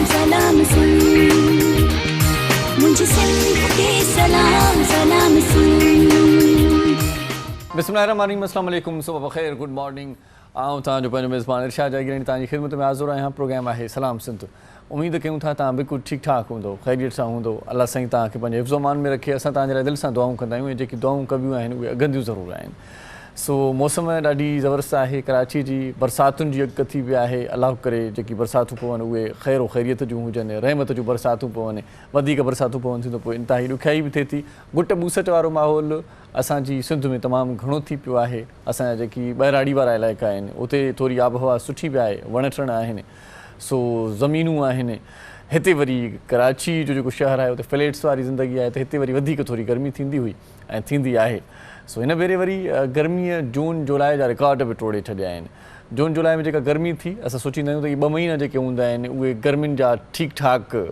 सलाम सुन, मुझे सिंध के सलाम सलाम सुन। बिस्मिल्लाहिर्रहमानिर्रहीम, अस्सलाम वालेकुम, सुबह बख़ैर, गुड मॉर्निंग। आऊं तव्हांजो पंहिंजो मेज़बान इरशाद जागीरानी तव्हांजी ख़िदमत में हाज़िर आहियां। प्रोग्राम आहे सलाम सिंध। उम्मीद कयूं था तव्हां बिल्कुलु ठीकु ठाकु हूंदो, ख़ैरियत सां हूंदो। अल्लाह साईं तव्हांखे पंहिंजे हिफ़्ज़ो मान में रखे। असां तव्हांजे लाइ दिलि सां दुआऊं कंदा आहियूं ऐं जेकी दुआऊं कबियूं आहिनि उहे अॻंदियूं ज़रूरु आहिनि। सो मौसम ॾाढी ज़बरदस्त आहे। कराची जी बरसातुनि जी अॻु थी विया आहे। अलाह करे जेकी बरसातूं पवनि उहे ख़ैर ख़ैरियत जूं हुजनि, रहमत जूं बरसातूं पवनि। वधीक बरसातूं पवनि थियूं त पोइ इंतिहाई ॾुखियाई बि थिए थी। गुट ॿूसट वारो माहौल असांजी सिंध में तमामु घणो थी पियो आहे। असांजा जेकी ॿाहिराड़ी वारा इलाइक़ा आहिनि उते थोरी आबहवा सुठी बि आहे, वण टिण आहिनि, सो ज़मीनूं आहिनि। हिते वरी कराची जो जेको शहर आहे उते फ्लैट्स वारी ज़िंदगी आहे, त हिते वरी वधीक थोरी गर्मी थींदी हुई ऐं थींदी आहे। सो हिन भेरे वरी गर्मीअ जून जुलाई जा रिकॉर्ड बि टोड़े छॾिया आहिनि। जून जुलाई में जेका गर्मी थी, असां सोचींदा आहियूं त इहे 2 महीना जेके हूंदा आहिनि उहे गर्मियुनि जा ठीकु ठाकु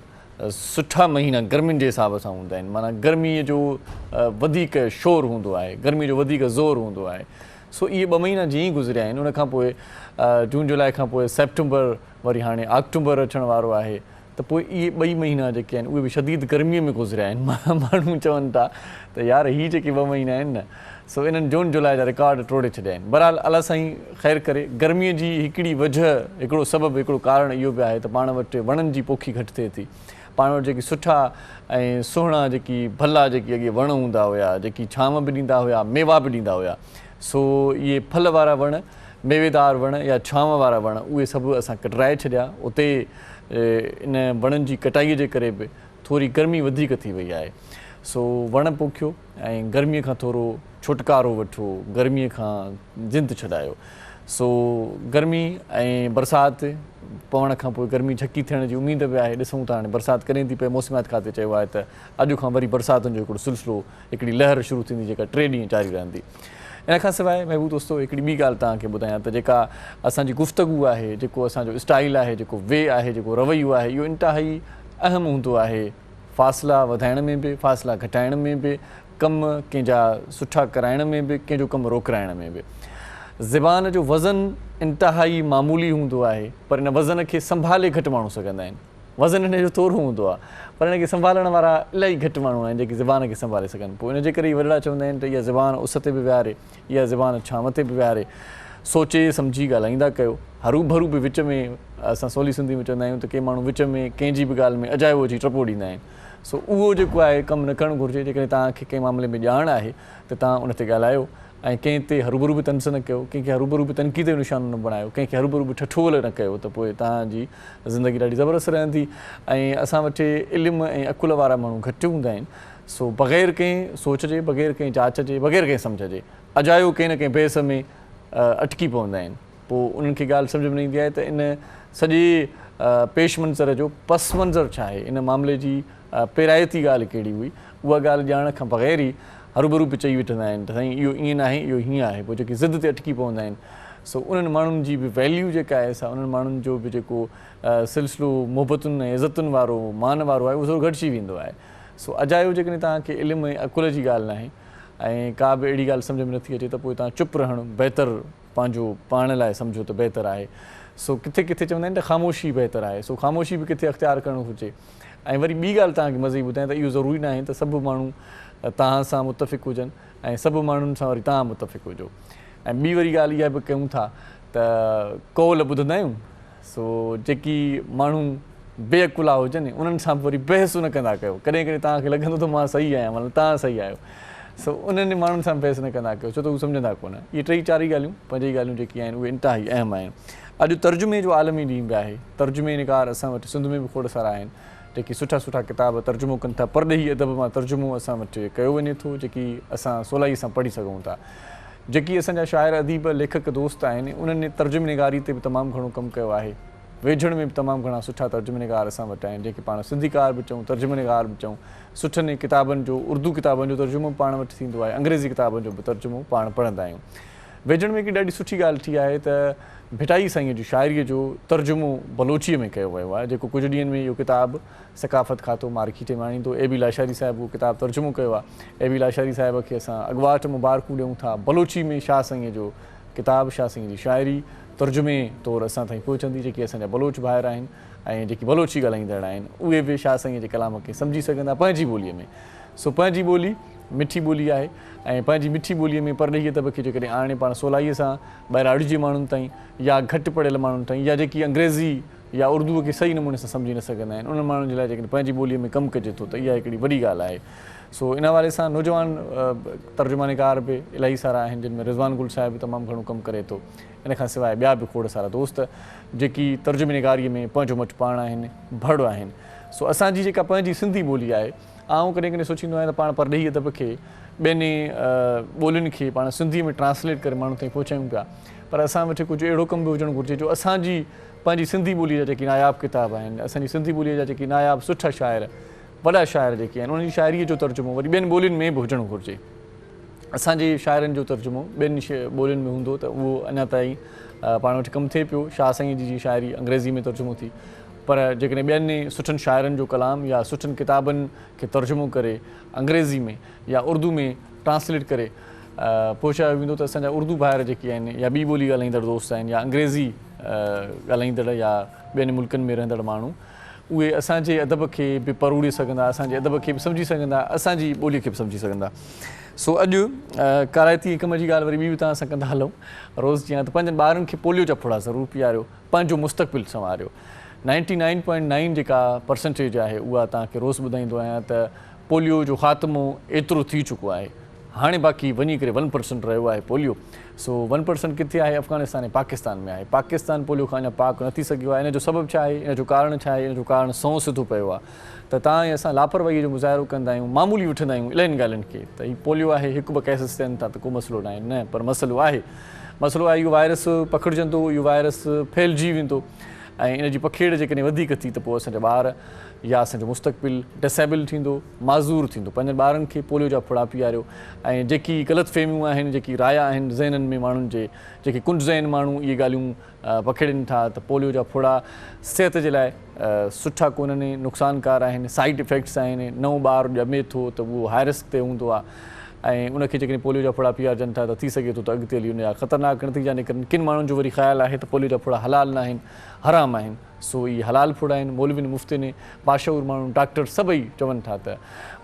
सुठा महीना गर्मियुनि जे हिसाब सां हूंदा आहिनि। माना गर्मीअ जो वधीक शोर हूंदो आहे, गर्मीअ जो वधीक ज़ोर हूंदो आहे। सो इहे 2 महीना जीअं ई गुज़रिया आहिनि। उनखां पोइ जून जुलाई खां पोइ सेप्टेंबर, वरी हाणे अक्टूबर अचण वारो आहे, त पोइ इहे 2 महीना जेके आहिनि उहे बि शदीद गर्मीअ में गुज़रिया आहिनि। माण्हू चवनि था त यार हीअ जेके 2 महीना आहिनि न, सो इन्हनि जून जुलाई जा रिकॉर्ड टोड़े छॾिया आहिनि। बहरहाल अल्लाह साईं ख़ैरु करे। गर्मीअ जी हिकिड़ी वजह, हिकिड़ो सबबु, हिकिड़ो कारण इहो बि आहे त पाण वटि वणनि जी पोखी घटि थिए थी। पाण वटि जेकी सुठा ऐं सुहिणा जेकी भला जेकी अॻे वण हूंदा हुआ, जेकी छांव बि ॾींदा हुआ, मेवा बि ॾींदा हुआ, सो इहे फल वारा वण, मेवेदार वण या छांव वारा वण उहे सभु असां कटराए छॾिया। उते इन वणनि जी कटाईअ जे करे बि थोरी गर्मी वधीक थी वई आहे। सो वण पोखियो ऐं गर्मीअ खां थोरो छुटकारो वठो, गर्मीअ खां जिंद छॾायो। सो गर्मी ऐं बरसाति पवण खां पोइ गर्मी झकी थियण जी उमेद बि आहे। ॾिसूं था हाणे बरसाति कॾहिं थी पए। मौसमियात खाते चयो आहे त अॼु खां वरी बरसातुनि जो हिकिड़ो सिलसिलो, हिकिड़ी लहर शुरू थींदी जेका 3 ॾींहं जारी रहंदी। इन खां सवाइ महबूब दोस्तो हिकिड़ी ॿी ॻाल्हि तव्हांखे ॿुधायां त जेका असांजी गुफ़्तगू आहे, जेको असांजो स्टाइल आहे, जेको वे आहे, जेको रवैयो आहे, इहो इंतिहाई अहम हूंदो आहे। फ़ासिला वधाइण में बि, फ़ासिला घटाइण में बि, कम कंहिंजा सुठा कराइण में बि, कंहिंजो कमु रोकराइण में बि। ज़बान जो वज़न इंतिहाई मामूली हूंदो आहे, पर इन वज़न खे संभाले घटि माण्हू सघंदा आहिनि। वज़न हिन जो थोरो हूंदो आहे, पर हिन खे संभालण वारा इलाही घटि माण्हू आहिनि जेके ज़बान खे संभाले सघनि। पोइ इनजे करे ई वॾड़ा चवंदा आहिनि त इहा ज़बान उस ते बि विहारे, इहा ज़बान छांव ते बि विहारे। सोचे सम्झी ॻाल्हाईंदा कयो। हरू भरू बि विच में, असां सवली सिंधी में चवंदा आहियूं त के माण्हू विच में कंहिंजी बि ॻाल्हि में अजायो अची टपो ॾींदा आहिनि। सो उहो जेको आहे कमु न करणु घुरिजे। जेकॾहिं तव्हांखे कंहिं मामले में ॼाण आहे त तव्हां उन ते ॻाल्हायो ऐं कंहिं ते हरूभरू बि तंस न कयो, कंहिंखे हरूभरू बि तनक़ीद जो निशानो न बणायो, कंहिंखे हरूभरू बि ठठोल न कयो, त पोइ तव्हांजी ज़िंदगी ॾाढी ज़बरदस्त रहंदी। ऐं असां वटि इल्मु ऐं अकुल वारा माण्हू घटि हूंदा आहिनि। सो बग़ैर कंहिं सोच जे, बग़ैर कंहिं जांच जे, बग़ैर कंहिं सम्झ जे अजायो कंहिं न कंहिं बेस में अटकी पवंदा आहिनि। पोइ उन्हनि खे ॻाल्हि सम्झ में न ईंदी आहे त इन सॼे पेश मंज़र जो पस मंज़र छा आहे, इन मामले जी पेराइती ॻाल्हि कहिड़ी हुई। उहा ॻाल्हि ॼाण खां बग़ैर ई हरूभरू बि चई वठंदा आहिनि त साईं इहो ईअं न आहे, इहो हीअं आहे। पोइ जेकी ज़िद ते अटकी पवंदा आहिनि। सो उन्हनि माण्हुनि जी बि वैल्यू जेका आहे सा, उन्हनि माण्हुनि जो बि जेको सिलसिलो मुहबतुनि ऐं इज़तुनि वारो, मान वारो आहे, उहो थोरो घटिजी वेंदो आहे। सो अजायो जेकॾहिं तव्हांखे इल्मु ऐं अकुल जी ॻाल्हि न आहे ऐं का बि अहिड़ी ॻाल्हि सम्झ में नथी अचे त पोइ तव्हां चुप रहणु बहितरु, पंहिंजो पाण लाइ सम्झो त बहितरु आहे। सो किथे किथे चवंदा आहिनि त ख़ामोशी बहितरु आहे। सो ख़ामोशी बि किथे अख़्तियार करणु घुरिजे। ऐं वरी ॿी ॻाल्हि तव्हांखे मज़े ॿुधायां त इहो ज़रूरी न आहे त सभु माण्हू तव्हां सां मुतफ़िक़ हुजनि ऐं सभु माण्हुनि सां वरी तव्हां मुतफ़िक़ हुजो। ऐं ॿी वरी ॻाल्हि इहा बि कयूं था त कौल ॿुधंदा आहियूं। सो जेकी माण्हू बेअकुला हुजनि उन्हनि सां वरी बहसु न कंदा कयो। कॾहिं कॾहिं तव्हांखे लॻंदो त मां सही आहियां, मतिलबु तव्हां सही आहियो। सो उन्हनि माण्हुनि सां बहस न कंदा कयो, छो त उहे सम्झंदा कोन। इहे 3-4 ॻाल्हियूं, 5 ॻाल्हियूं जेकी आहिनि उहे इंतिहाई अहम आहिनि। अॼु तर्जुमे जो आलमी ॾींहुं बि आहे। तर्जुमे निगार असां वटि सिंध में बि खोड़ सारा आहिनि जेकी सुठा सुठा किताब तर्जुमो कनि था। परॾेही अदब मां तर्जुमो असां वटि कयो वञे थो, जेकी असां सवलाई सां पढ़ी सघूं था। जेकी असांजा शाइर अदीब लेखक दोस्त आहिनि उन्हनि तर्जुमे निगारी ते बि तमामु घणो कमु कयो आहे। वेझण में बि तमामु घणा सुठा तर्जुमे निगार असां वटि आहिनि, जेके पाण सिंधीकार बि चऊं, तर्जुमे निगार बि चऊं। सुठनि किताबनि जो, उर्दू किताबनि जो तर्जुमो पाण वटि थींदो आहे, अंग्रेज़ी किताबनि जो बि तर्जुमो पाण पढ़ंदा आहियूं। वेझण में हिकड़ी ॾाढी सुठी ॻाल्हि थी आहे त भिटाई साईं जी शाइरीअ जो तर्जुमो बलोचीअ में कयो वियो आहे, जेको कुझु ॾींहंनि में इहो किताबु सकाफ़त खातो मार्की ते माणींदो। एबी लाशारी साहिबु उहो किताबु तर्जुमो कयो आहे। एबी लाशारी साहिब खे असां अॻुवाट मुबारकूं ॾियूं था। बलोची में शाह साईं जो किताबु, शाह साईं जी शाइरी तर्जुमे तौरु असां ताईं पहुचंदी। जेके असांजा बलोच भाइर आहिनि ऐं जेकी बलोची ॻाल्हाईंदड़ आहिनि उहे बि शाह साईं जे कलाम खे सम्झी सघंदा पंहिंजी ॿोलीअ में। सो पंहिंजी ॿोली मिठी ॿोली आहे ऐं पंहिंजी मिठी ॿोलीअ में परॾेही अदब खे जेकॾहिं आणे पाण सवलाईअ सां ॿाहिरि अड़िजे माण्हुनि ताईं या घटि पढ़ियल माण्हुनि ताईं या जेकी अंग्रेज़ी या उर्दूअ खे सही नमूने सां सम्झी न सघंदा आहिनि उन्हनि माण्हुनि जे लाइ जेकॾहिं पंहिंजी ॿोलीअ में कमु कजे थो त इहा हिकिड़ी वॾी ॻाल्हि आहे। सो इन हवाले सां नौजवान तर्जुमानिकार बि इलाही सारा आहिनि जिन में रिज़वान गुल साहिब तमामु घणो कमु करे थो। इन खां सवाइ ॿिया बि खोड़ सारा दोस्त जेकी तर्जुमेनिगारीअ में पंहिंजो मट पाण आहिनि भड़ आहिनि। सो असांजी जेका पंहिंजी सिंधी ॿोली आहे आउं कॾहिं कॾहिं सोचींदो आहियां त पाण परॾेही अदब खे ॿियनि ॿोलियुनि खे पाण सिंधीअ में ट्रांसलेट करे माण्हुनि ताईं पहुचायूं पिया, पर असां वटि कुझु अहिड़ो कमु बि हुजणु घुरिजे जो असांजी पंहिंजी सिंधी ॿोलीअ जा जेकी नायाब किताब आहिनि, असांजी सिंधी ॿोलीअ जा जेकी नायाब सुठा शाइर वॾा शाइर जेके आहिनि उन्हनि जी शाइरीअ जो तर्जुमो वरी ॿियनि ॿोलियुनि में बि हुजणु घुरिजे। असांजे शाइरनि जो तर्जुमो ॿियनि ॿोलियुनि में हूंदो त उहो अञा ताईं पाण वटि कमु थिए पियो। शाह साईं जी शाइरी अंग्रेज़ी में तर्जुमो थी, पर जेकॾहिं ॿियनि सुठनि शाइरनि जो कलाम या सुठनि किताबनि खे तर्जुमो करे अंग्रेज़ी में या उर्दू में ट्रांसलेट करे पहुचायो वेंदो त असांजा उर्दू भाइर जेके आहिनि या ॿी ॿोली ॻाल्हाईंदड़ दोस्त आहिनि या अंग्रेज़ी ॻाल्हाईंदड़ या ॿियनि मुल्कनि में रहंदड़ माण्हू उहे असांजे अदब खे बि परूड़े सघंदा, असांजे अदब खे बि सम्झी सघंदा, असांजी ॿोलीअ खे बि सम्झी सघंदा। सो अॼु काराइती कम जी ॻाल्हि वरी ॿी बि तव्हां सां कंदा हलूं। रोज़ जीअं त पंहिंजनि ॿारनि खे पोलियो जा फुड़ा ज़रूरु पीआरियो, पंहिंजो मुस्तक़बिल संवारियो। 99.9 जेका परसेंटेज आहे उहा तव्हांखे रोज़ ॿुधाईंदो आहियां त पोलियो जो ख़ात्मो एतिरो थी चुको आहे। हाणे बाक़ी वञी करे 1% रहियो आहे पोलियो। सो 1% किथे आहे? अफ़गानिस्तान ऐं पाकिस्तान में आहे। पाकिस्तान पोलियो खां अञा पाक न थी सघियो आहे। इन जो सबबु छा आहे? इन जो कारण छा आहे? इन जो कारण सौ सिधो पियो आहे त तव्हां ऐं असां लापरवाहीअ जो मुज़ाहिरो कंदा आहियूं, मामूली वठंदा आहियूं इलाही ॻाल्हियुनि खे त हीउ पोलियो आहे, हिकु ॿ केसिस थियनि था त को मसइलो न आहे। न, पर मसइलो आहे इहो वायरस पखिड़िजंदो, इहो वायरस फैलिजी वेंदो ऐं इन जी पखेड़ जेकॾहिं वधीक थी त पोइ असांजा ॿार या असांजो मुस्तक़बिल डिसेबल थींदो, माज़ूर थींदो। पंहिंजनि ॿारनि खे पोलियो जा फुड़ा पीआरियो ऐं जेकी ग़लति फ़हमियूं आहिनि, जेकी राया आहिनि ज़हननि में माण्हुनि जे, जेके कुंड ज़हन माण्हू इहे ॻाल्हियूं पखेड़नि था त पोलियो जा फुड़ा सिहत जे लाइ सुठा कोन्हनि, नुक़सानकार आहिनि, साइड इफेक्ट्स आहिनि। नओं ॿारु ॼमे थो त उहो हाई रिस्क ते हूंदो आहे ऐं उनखे जेकॾहिं पोलियो जा फुड़ा पीआरजनि था त थी सघे थो त अॻिते हली उनजा ख़तरनाक नतीजा निकिरनि। किन माण्हुनि जो वरी ख़्यालु आहे त पोलियो जा फुड़ा हलाल न आहिनि, हराम आहिनि। सो इहे हलाल फुड़ा आहिनि। मौलविन, मुफ़्तिन, बाशऊर माण्हू, डॉक्टर सभई चवनि था त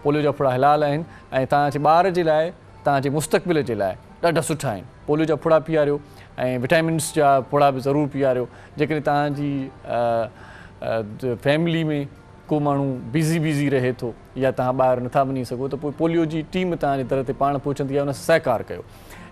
पोलियो जा फुड़ा हलाल आहिनि ऐं तव्हांजे ॿार जे लाइ, तव्हांजे मुस्तक़बिल जे लाइ ॾाढा सुठा आहिनि। पोलियो जा फुड़ा पीआरियो ऐं विटामिन्स जा फुड़ा बि ज़रूरु पीआरियो। जेकॾहिं तव्हांजी फैमिली में को माण्हू बिज़ी रहे थो या तव्हां ॿाहिरि नथा वञी सघो त पोइ पोलियो जी टीम तव्हांजे दर ते पाण पहुचंदी आहे, उन सां सहकार कयो।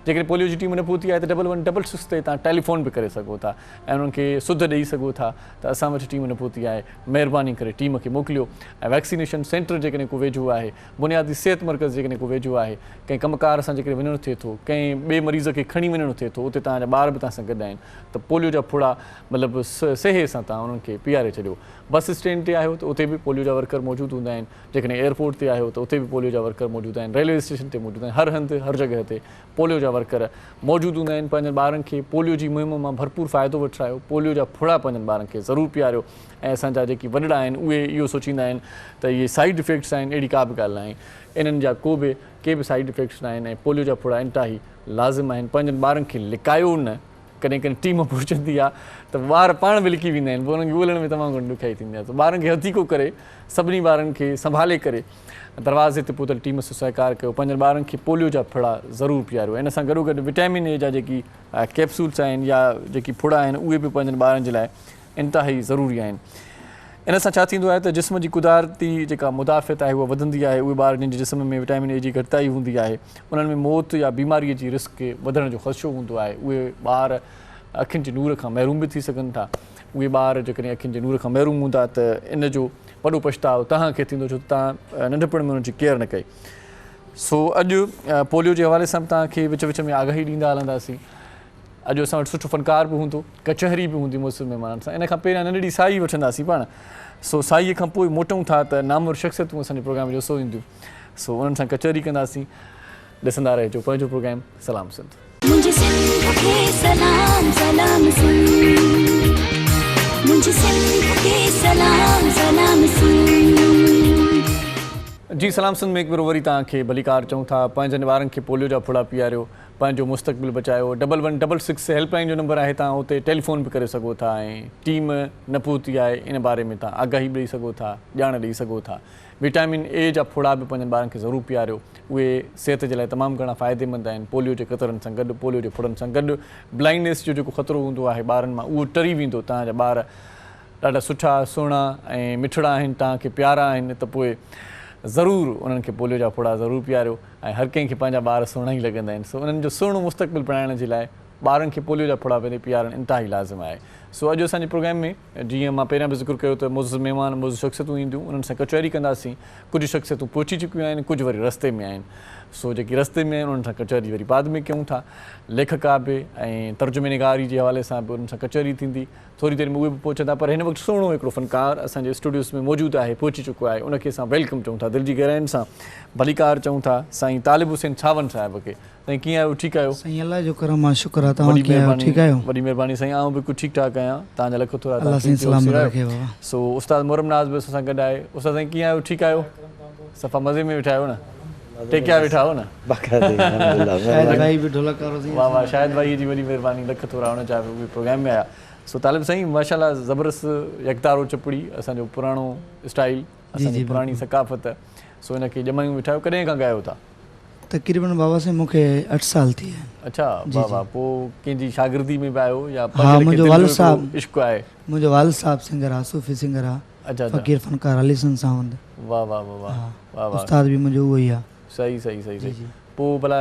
जेकॾहिं पोलियो जी टीम न पहुती आहे त 1166 ते तव्हां टेलीफोन बि करे सघो था ऐं उन्हनि खे सुध ॾेई सघो था त असां वटि टीम न पहुती आहे, महिरबानी करे टीम खे मोकिलियो। ऐं वैक्सीनेशन सेंटर जेकॾहिं को वेझो आहे, बुनियादी सिहत मर्कज़ जेकॾहिं को वेझो आहे, कंहिं कमकार सां जेकॾहिं वञिणो थिए थो, कंहिं ॿिए मरीज़ खे खणी वञिणो थिए थो, उते तव्हांजा ॿार बि तव्हां सां गॾु आहिनि त पोलियो जा फुड़ा मतिलबु सेहे सां तव्हां उन्हनि खे पीआरे छॾियो। बस स्टैंड ते आहियो त उते बि पोलियो जा वर्कर मौजूदु हूंदा आहिनि। जेकॾहिं एयरपोर्ट ते आहियो त उते बि पोलियो जा वर्कर मौजूदु आहिनि। रेलवे स्टेशन ते मौजूदु आहिनि। हर हंधि हर जॻह ते पोलियो जा वर्कर मौजूदु हूंदा आहिनि। पंहिंजनि ॿारनि खे पोलियो जी मुहिम मां भरपूर फ़ाइदो वठायो। पोलियो जा फुड़ा पंहिंजनि ॿारनि खे ज़रूरु पीआरियो। ऐं असांजा जेकी वॾड़ा आहिनि उहे इहो सोचींदा आहिनि त इहे साइड इफेक्ट्स आहिनि, अहिड़ी का बि ॻाल्हि न आहे। इन्हनि जा के बि साइड इफेक्ट्स न आहिनि ऐं पोलियो जा फुड़ा इंतिहाई लाज़िम आहिनि। पंहिंजनि ॿारनि खे लिकायो न। कॾहिं टीम पहुचंदी आहे त ॿार पाण बि लिकी वेंदा आहिनि, पोइ उन्हनि खे ॻोल्हण में तमामु घणी ॾुखियाई थींदी आहे। त ॿारनि खे हथीको करे, सभिनी ॿारनि खे संभाले करे दरवाज़े ते पहुतल टीम सां सहकार कयो। पंहिंजनि ॿारनि खे पोलियो जा फुड़ा ज़रूरु पीआरियो। इन सां गॾोगॾु विटामिन ए जा जेकी कैप्सूल्स आहिनि या जेकी फुड़ा आहिनि उहे बि पंहिंजनि ॿारनि जे लाइ इंतिहाई ज़रूरी आहिनि। इन सां छा थींदो आहे त जिस्म जी कुदारती जेका मुदाफ़ियत आहे उहा वधंदी आहे। उहे ॿार जिन जे जिस्म में विटामिन ए जी घटिताई हूंदी आहे उन्हनि में मौत या बीमारीअ जी रिस्क वधण जो ख़दशो हूंदो आहे। उहे ॿार अखियुनि जे नूर खां महरूम बि थी सघनि था। उहे ॿार जेकॾहिं अखियुनि जे नूर खां महरूम हूंदा त इन जो वॾो पछताव तव्हांखे थींदो छो त तव्हां नंढपण में उन्हनि जी केयर न कई। सो अॼु पोलियो जे हवाले सां बि तव्हांखे विच विच में आगाही ॾींदा हलंदासीं। अॼु असां वटि सुठो फ़नकार बि हूंदो, कचहरी बि हूंदी मौसम महिमाननि सां। इन खां पहिरियां नंढड़ी साई वठंदासीं पाण। सो साईअ खां पोइ मोटूं था त नामवर शख़्सियतूं असांजे प्रोग्राम जो सो ईंदियूं। सो उन्हनि सां कचहरी कंदासीं। ॾिसंदा रहिजो पंहिंजो प्रोग्राम सलाम सिंध। मुझे सिंध के सलाम सलाम सिंध, मुझे सिंध के सलाम सलाम सिंध। जी सलाम सिंध में हिकु भेरो वरी तव्हांखे भलीकार चऊं था। पंहिंजनि ॿारनि खे पोलियो जा फुड़ा पीआरियो, पंहिंजो मुस्तक़बिल बचायो। 1166 हेल्पलाइन जो नंबर आहे, तव्हां उते टेलीफोन बि करे सघो था ऐं टीम न पहुती आहे इन बारे में तव्हां आगाही ॾेई सघो था, ॼाण ॾेई सघो था। विटामिन ए जा फुड़ा बि पंहिंजनि ॿारनि खे ज़रूरु पीआरियो, उहे सिहत जे लाइ तमामु घणा फ़ाइदेमंद आहिनि। पोलियो जे क़तरनि सां गॾु, पोलियो जे फुड़नि सां गॾु ब्लाइंडनेस जो जेको ख़तरो हूंदो आहे ॿारनि मां, उहो टरी वेंदो। तव्हांजा ॿार ॾाढा सुठा सुहिणा ऐं मिठड़ा आहिनि, तव्हांखे प्यारा आहिनि, त पोइ ज़रूरु उन्हनि खे पोलियो जा फुड़ा ज़रूरु पीआरियो। ऐं हर कंहिंखे पंहिंजा ॿार सुहिणा ई लॻंदा आहिनि। सो उन्हनि जो सुहिणो मुस्तक़बिल बणाइण जे लाइ ॿारनि खे पोलियो जा फुड़ा पंहिंजे पीआरणु इंतिहाई लाज़िम आहे। सो अॼु असांजे प्रोग्राम में जीअं मां पहिरियां बि ज़िक्र कयो त मुज़ महिमान मुज़ शख़्सियतूं ईंदियूं, उन्हनि सां कचहरी कंदासीं। कुझु शख़्सियतूं पहुची चुकियूं आहिनि, कुझु वरी रस्ते में आहिनि। सो जेकी रस्ते में आहिनि उन्हनि सां कचहरी वरी बाद में कयूं था। लेखका बि ऐं तर्जुमे निगारी जे हवाले सां बि उन्हनि सां कचहरी थींदी। थोरी देरि में उहे बि पहुचंदा, पर हिन वक़्तु सुहिणो हिकिड़ो फ़नकार असांजे स्टूडियोज़ में मौजूदु आहे, पहुची चुको आहे। उनखे असां वेलकम चऊं था, दिलि जी गहराइनि सां भलीकार चऊं था साईं तालिब हुसैन छावन साहिब खे। साईं कीअं आहियो? ठीकु आहियो? साईं अल्लाह जो करम आहे, शुक्र आहे। तव्हां कीअं आहियो? ठीकु आहियो? वॾी महिरबानी साईं, आऊं बिल्कुलु ठीकु ठाक आहियां। तव्हांजा लख थोरा अल्लाह साईं सलामत रखे बाबा। सो उस्ताद मोहरम नाज़ बि असां गॾु आहे। उस्ताद साईं कीअं आहियो? ठीकु आहियो? सफ़ा मज़े में वेठा आहियो न? टेकिया वेठा हो न? शायद भाई भी ढोलक करो। वाह वाह, शायद भाई जी वॾी महिरबानी, लख थोरा हुन चाहे उहे प्रोग्राम में आया। सो तालिब साईं माशाल्लाह ज़बरदस्त यकतारो चपड़ी, असांजो पुराणो स्टाइल, असांजी पुराणी सकाफ़त। सो हिनखे ॼमायूं वेठा आहियो। कॾहिं खां ॻायो था? तक़रीबन बाबा से मूंखे 8 साल थी है। अच्छा वाह वाह, पोइ कंहिंजी शागिर्दी में बि आयो या हाँ, मुंहिंजो वालिद साहब इश्क़ आहे? मुंहिंजो वालिद साहब सिंगर आहे, सूफ़ी सिंगर आहे। अच्छा फ़कीर फनकार अली सन सावंद। वाह वाह वाह वाह वाह वाह, उस्ताद भी मुंहिंजो उहो ई आहे। सही सही सही सही। पोइ भला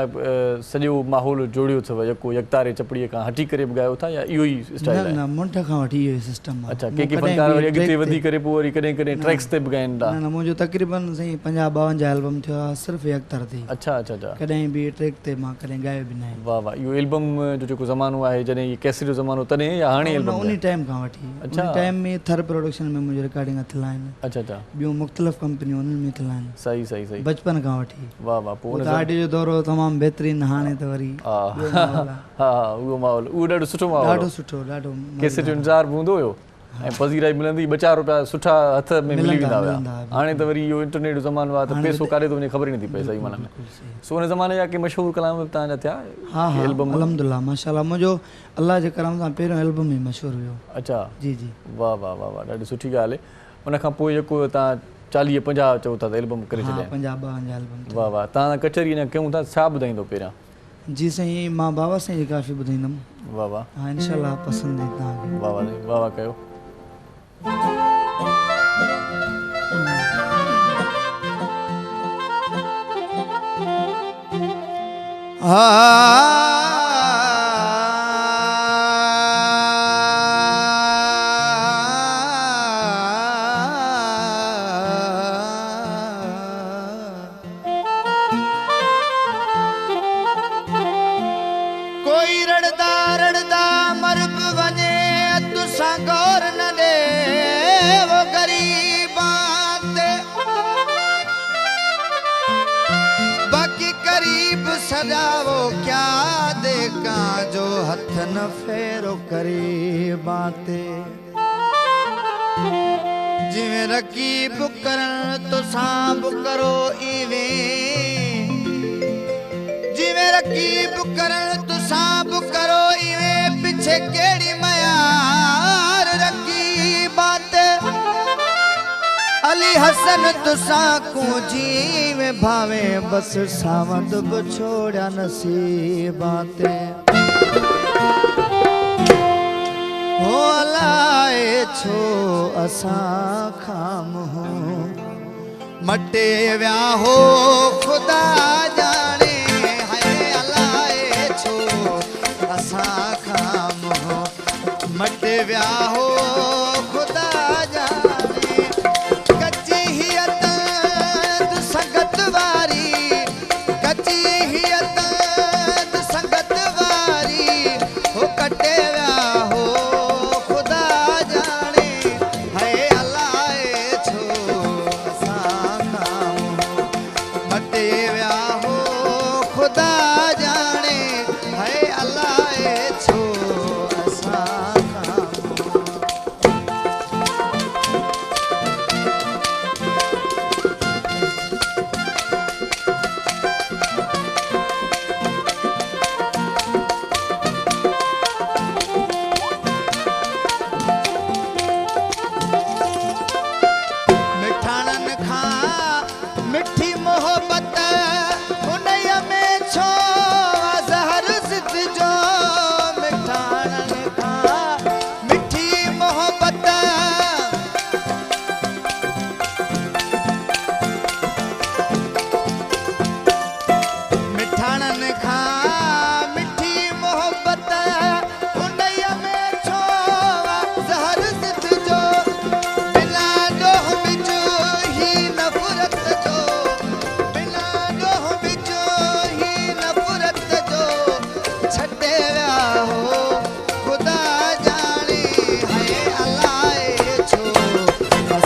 सॼो माहौल जोड़ियो अथव जेको यकतारे चपड़ीअ खां हटी करे बि ॻायो था या इहो ई स्टाइल आहे? न मुंठ खां वठी इहो ई सिस्टम आहे। अच्छा, के फनकार वरी अॻिते वधी करे पोइ वरी कॾहिं कॾहिं ट्रैक्स ते बि ॻाइनि था? न मुंहिंजो तक़रीबन साईं 50-52 एल्बम थियो आहे सिर्फ़ु यकतार ते। अच्छा अच्छा अच्छा, कॾहिं बि ट्रैक ते मां कॾहिं ॻायो बि न आहे। वाह वाह, इहो एल्बम जो जेको ज़मानो आहे, जॾहिं इहे कैसेट जो ज़मानो, तॾहिं या हाणे एल्बम? उन टाइम खां वठी। अच्छा, उन टाइम में थर प्रोडक्शन में मुंहिंजो रिकॉर्डिंग थियल आहिनि। अच्छा अच्छा, ॿियूं मुख़्तलिफ़ कंपनियूं उन्हनि में थियल आहिनि। सही सही सही, बचपन खां वठी। वाह वाह, पोइ आडियो जो दौरो तमामु बहितरीनु। हाणे त वरी हा हा, उहो माहौल, उहो ॾाढो सुठो माहौल, ॾाढो सुठो, ॾाढो कैसेट जो इंतज़ारु बि हूंदो हुयो ऐं पज़ीराई मिलंदी, 2-4 रुपया सुठा हथ में मिली वेंदा हुया। हाणे त वरी इहो इंटरनेट जो ज़मानो आहे, त पैसो काॾे थो वञे ख़बर ई नथी पए सही माना में। सो हुन ज़माने जा के मशहूरु कलाम बि तव्हांजा थिया? हा हा, अल्हम्दुलिल्लाह माशाल्लाह, मुंहिंजो अल्लाह जे करम सां पहिरियों एल्बम ई मशहूरु हुयो। अच्छा जी जी, वाह वाह वाह वाह, ॾाढी सुठी ॻाल्हि आहे। उन खां पोइ जेको तव्हां 40-50 चओ था त एल्बम करे छॾिया? 50-52 एल्बम। वाह वाह, तव्हां कचहरी अञा कयूं था, छा ॿुधाईंदो पहिरियां? जी साईं, मां बाबा साईं जी काफ़ी ॿुधाईंदुमि। वाह वाह, हा इंशाल्लाह पसंदि ईंदी तव्हांखे। वाह वाह वाह वाह कयो। कोई रड़दा रड़दा मर बि वञे, तुसां गौर न ॾे वो ग़रीबां ते, बाक़ी करीब सजावो क्या देखा जो हथ न फेरो करीबां ते। जिवें रकीब करण तुसां बि करो इवें, जिवें रकीब करण तुसां बि करो इवें, पिछे केड़ी मयार रकीबां ते। अली हसन तुसां को जीवें भावे, बस सावंद बि छोड़िया नसीबां ते। हो अलाए छो असां खाम हो मटे विया हो, ख़ुदा जाने। हाय अलाए छो असां खाम हो मटे विया हो, ख़ुदा जाने। कच्ची हियत संगत वारी, कच्ची हियत संगत वारी, हो कटे विया हो, ख़ुदा जाने। हाय अलाए छो असां खाम हो मटे विया हो, ख़ुदा जाने। हाय अलाए छो असां खाम हो।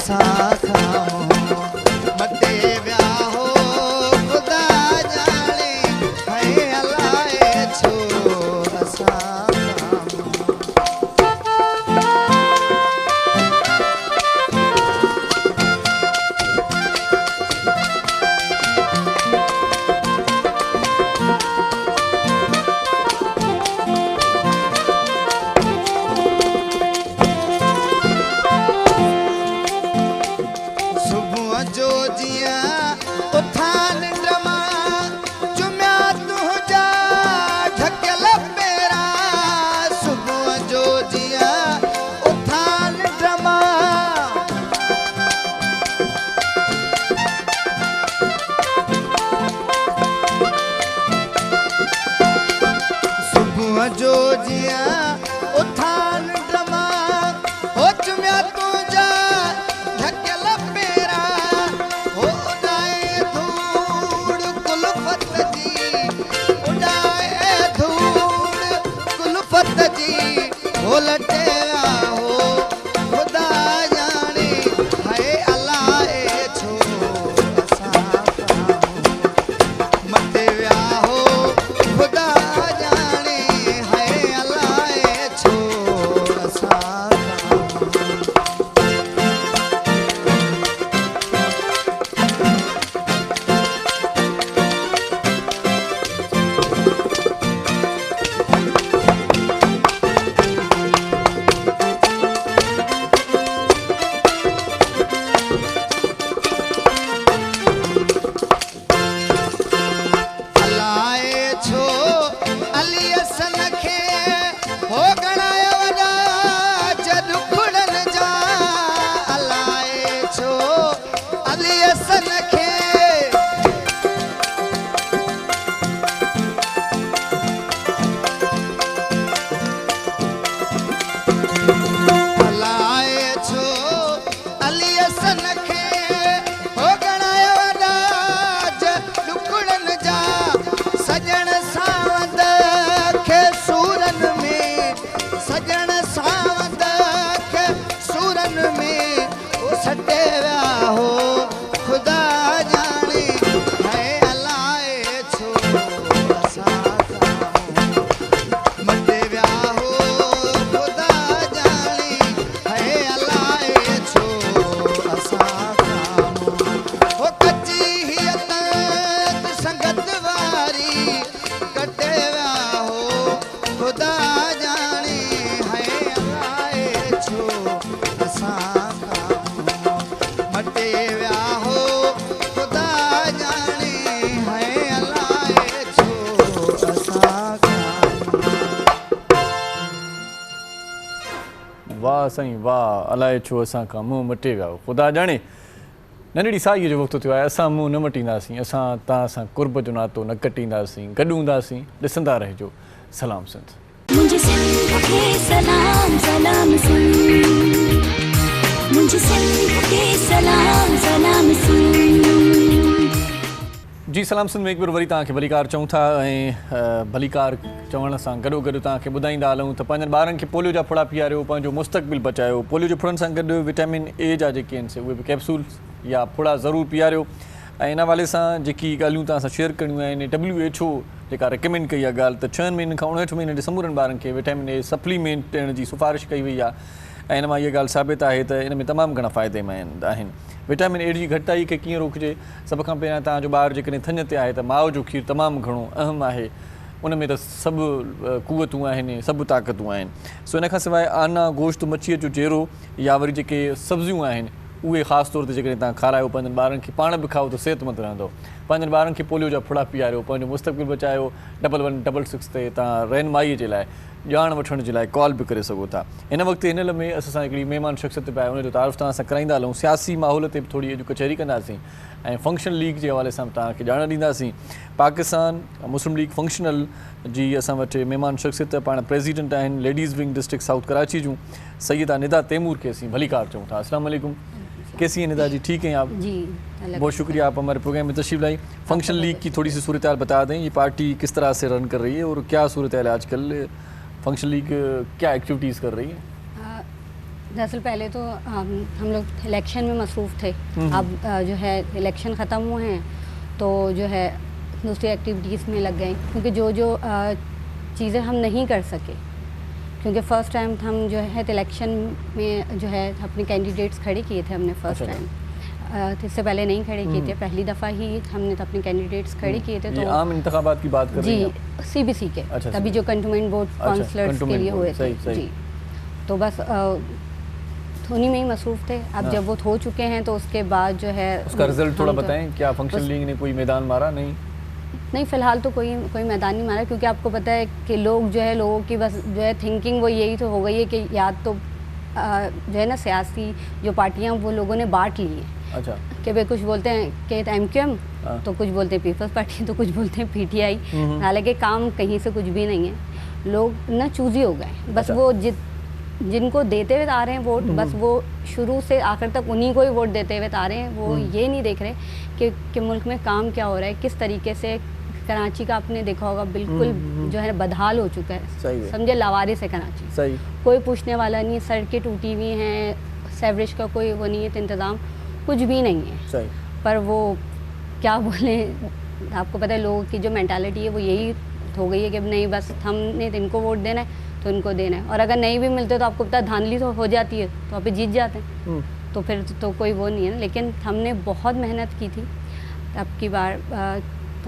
असां खां मटे विया हो ख़ुदा ॼाणे है अलाए छो असां सुबुह जो जीअं उथां निंड मां चुमिया तुंहिंजा ढकियल पेरां सुबुह जो जीअं उथां निंड मां सुबुह जो जीअं उथां निंड मां हो चुमिया तुंहिंजा ढकियल पेरां हो उॾाए धूड़ कुलफ़त जी उॾाए धूड़ कुलफ़त जी हो लटे विया हो ख़ुदा ॼाणे है अलाए छो असां खां मटे विया हो ख़ुदा ॼाणे है अलाए छो असां खां अलाए छो अली असन खे हो गणाया वॾा जॾ खुड़न जा अलाए छो अली असन खे अलाए छो अली असन खे हो गणाया वॾा जॾ खुड़न जा सजण सावंद खे सूरन में सजण सावंद खे सूरन में वो सटे विया हो ख़ुदा ॼाणे है अलाए छो असां खां मटे विया हो ख़ुदा ॼाणे है अलाए छो असां खां हो कची हीअ तंग संगत वारी कटे विया हो ख़ुदा ॼाणे है अलाए छो असां खां मटे विया हो ख़ुदा ॼाणे है अलाए छो असां खां वाह साईं वाह अलाए छो असां खां मुंहुं मटे विया हो ख़ुदा ॼाणे नंढड़ी साईअ जो वक़्तु थियो आहे असां मुंहुं न मटींदासीं असां तव्हां सां कुर्ब जो नातो न कटींदासीं गॾु हूंदासीं ॾिसंदा रहिजो सलाम सिंध मुझे सिंध के सलाम सलाम सिंध मुझे सिंध के सलाम सलाम सिंध जी सलाम सिंध में हिकु भेरो वरी तव्हांखे भलीकार चऊं था ऐं भलीकार चवण सां गॾोगॾु तव्हांखे ॿुधाईंदा हलूं त पंहिंजनि ॿारनि खे पोलियो जा फुड़ा पीआरियो पंहिंजो मुस्तक़बिल बचायो पोलियो जे फुड़नि सां गॾु विटामिन ए जा जेके आहिनि से उहे बि कैप्सूल्स या फुड़ा ज़रूरु पीआरियो ऐं इन हवाले सां जेकी ॻाल्हियूं तव्हां सां शेयर करणियूं आहिनि WHO जेका रिकमेंड कई आहे ॻाल्हि त 6 महीननि खां 59 महीने जे समूरनि ॿारनि खे विटामिन ए सप्लीमेंट ॾियण जी सिफ़ारिश कई वई आहे ऐं इन मां इहा ॻाल्हि साबित आहे त इन में तमामु घणा फ़ाइदेमंद आहिनि विटामिन ए जी घटिताई खे कीअं रोकिजे सभ खां पहिरियां तव्हांजो ॿारु जेकॾहिं थञ ते आहे त माउ जो खीरु तमामु घणो अहम आहे उन में त सभु क़ुवतूं आहिनि सभु ताक़तूं आहिनि सो इन खां सवाइ आना गोश्त मच्छीअ जो चेरो या वरी जेके सब्जियूं आहिनि उहे ख़ासि तौर ते जेकॾहिं तव्हां खारायो पंहिंजनि ॿारनि खे पाण बि खाओ त सिहतमंद रहंदो पंहिंजनि ॿारनि खे पोलियो जा फुड़ा पीआरियो पंहिंजो मुस्तक़बिल बचायो 1166 ते तव्हां रहनुमाईअ जे लाइ ॼाण वठण जे लाइ कॉल बि करे सघो था हिन वक़्तु हिन में असां हिकिड़ी महिमान शख़्सियत पिया उनजो तारीफ़ तव्हां सां कराईंदा हलूं सियासी माहौल ते बि थोरी अॼु कचहरी कंदासीं ऐं फंक्शन लीग जे हवाले सां तव्हांखे ॼाण ॾींदासीं पाकिस्तान मुस्लिम लीग फंक्शनल जी असां वटि महिमान शख़्सियत पाण प्रेसिडेंट आहिनि ladies wing district south Karachi जूं सैयदा निदा तैमूर खे असीं भलीकार चऊं था अस्सलाम वालेकुम कैसी हैं निदा जी ठीक हैं आप जी बहुत शुक्रिया आप हमारे प्रोग्राम में तशरीफ लाई फंक्शन लीग की थोड़ी सी सूरत हाल बता दें ये पार्टी किस तरह से रन कर रही है और क्या सूरत हाल है आजकल फंक्शन लीग क्या एक्टिविटीज़ कर रही है दरअसल पहले तो हम लोग इलेक्शन में मसरूफ़ थे। अब जो है इलेक्शन ख़त्म हुए हैं तो जो है दूसरी एक्टिविटीज़ में लग गए, क्योंकि जो चीज़ें हम नहीं कर सके, क्योंकि फ़र्स्ट टाइम हम जो है इलेक्शन में जो है अपने कैंडिडेट्स खड़े किए थे हमने फ़र्स्ट टाइम। इससे पहले नहीं खड़े किए थे, पहली दफ़ा ही हमने तो अपने कैंडिडेट्स खड़े किए थे। तो आम इंतखाबात की बात कर रही हैं जी, CBC के अच्छा, तभी जो कंटोनमेंट बोर्ड काउंसलर्स के लिए हुए थे जी। तो बस उन्हीं में ही मसरूफ़ थे। अब जब वो हो चुके हैं तो उसके बाद जो है उसका रिजल्ट थोड़ा बताएं, क्या फंक्शन लीग ने कोई मैदान मारा? नहीं, फ़िलहाल तो कोई मैदान नहीं मारा, क्योंकि आपको पता है कि लोग जो है, लोगों की बस जो है थिंकिंग वो यही तो हो गई है कि या तो जो है ना सियासी जो पार्टियां वो लोगों ने बांट ली हैं। अच्छा, कि भाई कुछ बोलते हैं कि MQM, तो कुछ बोलते हैं पीपल्स पार्टी, तो कुछ बोलते हैं PTI। हालांकि काम कहीं से कुछ भी नहीं है, लोग ना चूजी हो गए बस। वो जिनको देते हुए आ रहे हैं वोट, बस वो शुरू से आखिर तक उन्हीं को ही वोट देते हुए आ रहे हैं। वो ये नहीं देख रहे कि मुल्क में काम क्या हो रहा है, किस तरीके से। कराची का आपने देखा होगा बिल्कुल जो है बदहाल हो चुका है, समझे, लावारिस है कराची। सही, कोई पूछने वाला नहीं, सड़कें टूटी हुई हैं, सेवरेज का कोई वो नहीं है, इंतज़ाम कुछ भी नहीं है। सही। पर वो क्या बोले, आपको पता है लोगों की जो मेंटालिटी है वो यही हो गई है कि नहीं बस हमने इनको वोट देना है तो इनको देना है, और अगर नहीं भी मिलते तो आपको पता है धांधली तो हो जाती है, तो आप जीत जाते हैं। तो फिर तो कोई वो नहीं है ना। लेकिन हमने बहुत मेहनत की थी अब की बार,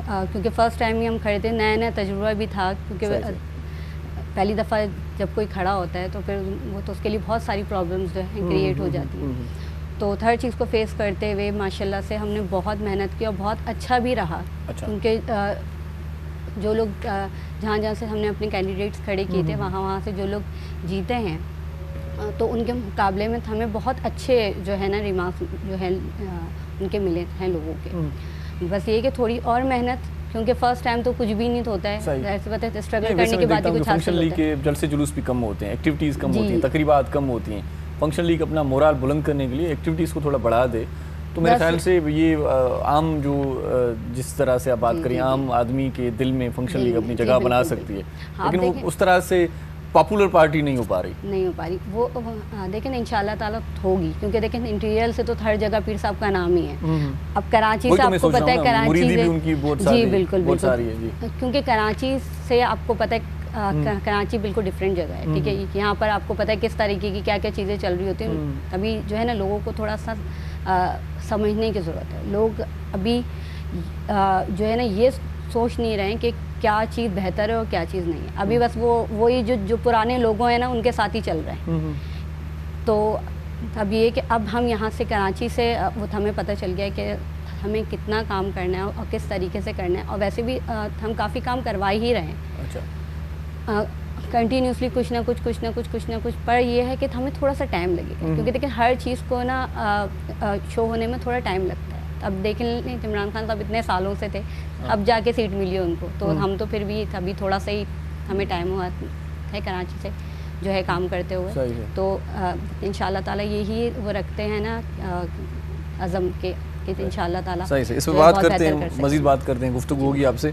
क्योंकि फ़र्स्ट टाइम ही हम खड़े थे, नया नया तजुर्बा भी था, क्योंकि पहली दफ़ा जब कोई खड़ा होता है तो फिर वो तो उसके लिए बहुत सारी प्रॉब्लम्स जो है क्रिएट हो जाती हैं। तो हर चीज़ को फेस करते हुए माशाल्लाह से हमने बहुत मेहनत की और बहुत अच्छा भी रहा। क्योंकि जो लोग जहाँ जहाँ से हमने अपने कैंडिडेट्स खड़े किए थे वहाँ से जो लोग जीते हैं तो उनके मुकाबले में हमें बहुत अच्छे जो है ना रिमार्क्स जो है उनके मिले हैं लोगों के। बस ये कि थोड़ी और मेहनत, क्योंकि फर्स्ट टाइम तो कुछ भी नहीं होता है, ऐसे पता है स्ट्रगल करने के बाद ही कुछ हासिल होता है। फंक्शन लीग के जलसे जुलूस भी कम होते हैं, एक्टिविटीज़ कम होती हैं, तकरीबात कम होती हैं। फंक्शन लीग अपना मोराल बुलंद करने के लिए एक्टिविटीज़ को थोड़ा बढ़ा दे, तो मेरे ख्याल से ये आम जो जिस तरह से आप बात करें आम आदमी के दिल में फंक्शन लीग अपनी जगह बना सकती है, लेकिन वो उस तरह से पॉपुलर पार्टी नहीं हो पा रही। वो देखें इंशाल्लाह ताला होगी, क्योंकि देखें इंटीरियर से तो हर जगह पीर साहब का नाम ही है। अब कराची से आपको पता है, कराची से जी बिल्कुल क्योंकि कराची से आपको पता है कराची बिल्कुल डिफरेंट जगह है, ठीक है। यहाँ पर आपको पता है किस तरीके की क्या क्या चीज़ें चल रही होती हैं। अभी जो है ना लोगों को थोड़ा सा समझने की ज़रूरत है। लोग अभी जो है ना ये सोच नहीं रहे हैं कि क्या चीज़ बेहतर है और क्या चीज़ नहीं है। अभी बस वही जो पुराने लोगों हैं ना उनके साथ ही चल रहे हैं। तो अब ये कि अब हम यहाँ से कराची से वो हमें पता चल गया कि हमें कितना काम करना है और किस तरीके से करना है, और वैसे भी हम काफ़ी काम करवा ही रहे हैं। अच्छा, कंटिन्यूसली कुछ ना कुछ, पर ये है कि हमें थोड़ा सा टाइम लगेगा, क्योंकि देखिए हर चीज़ को ना शो होने में थोड़ा टाइम लगता है। अब देख लें इमरान खान साहब इतने सालों से थे, अब जाके सीट मिली उनको, तो हम तो फिर भी अभी थोड़ा सा ही हमें टाइम हुआ है कराची से जो है काम करते हुए। तो इंशाल्लाह ताला यही वो रखते हैं ना अज़म के इंशाल्लाह ताला सही से इस पर बात करते हैं, मज़ीद बात करते हैं, गुफ्तगू होगी आपसे।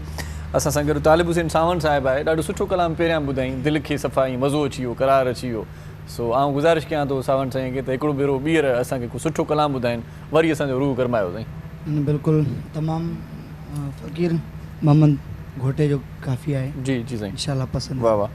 असां सां गॾु तालिब हुसैन सावंत साहिब आहे, ॾाढो सुठो कलाम पहिरियां ॿुधाईं, दिलि खे सफ़ाई, मज़ो अची वियो, करार अची वियो। सो आउं गुज़ारिश कयां थो सावंत साईं खे त हिकिड़ो भेरो ॿीहर असांखे को सुठो कलाम ॿुधाइनि, वरी असांजो रूह गरमायो साईं। बिल्कुलु तमामु फ़क़ीर मोहम्मद घोटे जो काफ़ी आहे। जी जी साईं, इंशाल्लाह पसंदि। वाह वाह।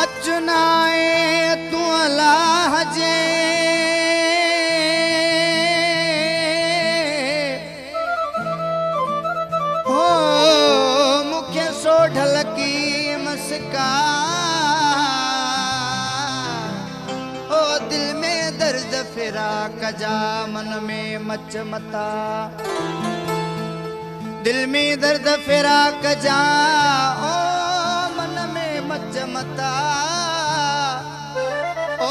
अचनाए तू अल्लाह जे हो मुखे सो ढलकी मस्का ओ दिल में दर्द फिरा कजा मन में मच मता, दिल में दर्द फिरा कजा ओ मन में मच मता, ओ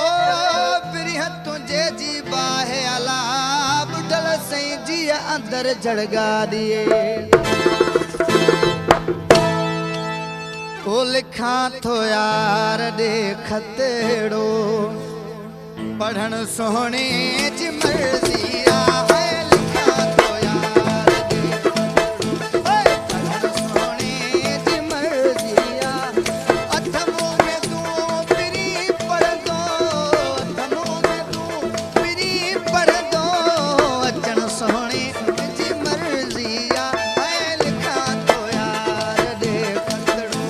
मुझे जी बाहे अला बुढ़ल सही जी अंदर जड़गा दिए ओ लिखा थो यार दे खतेड़ो पढ़न सोहणे जी मर्जी आ है लिखा थो यार दे पढ़न सोहणे जी मर्जी आ अथमो में तू पिरी पढ़ दो अथमो में तू पिरी पढ़ दो अचन सोहणे जी मर्जी आ है लिखा थो यार दे खतड़ो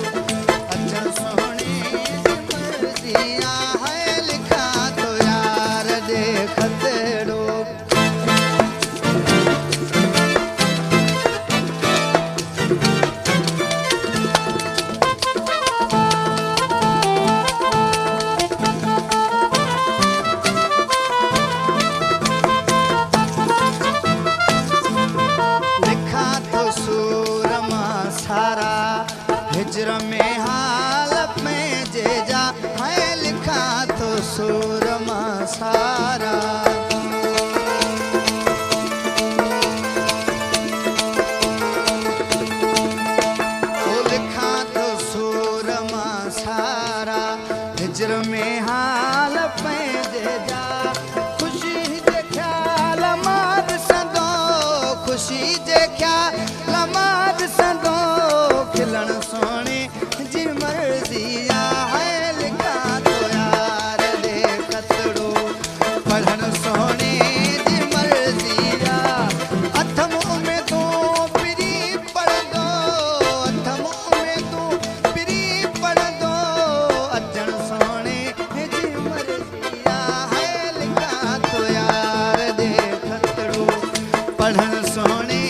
अचन सोहणे जी मर्जी आ है लिखा थो यार दे खतड़ो लिखा तो सूरमा सारा हिजर में हालत में जे जा है लिखा तो सूरमा सारा ओ लिखा तो सूरमा सारा हिजर में हालत में जे जा खुशी जे ख्याल माद संदो खुशी जे ख्याल माद संदो खिलण सोने जी मर्जी आ है लिखा तो यार दे खतड़ो पढ़न सोने जी मर्जी आ अथमो में तू पिरी पढ़ दो अथमो में तू पिरी पढ़ दो अचन सोने जी मर्जी आ है लिखा तो यार दे खतड़ो पढ़न सोने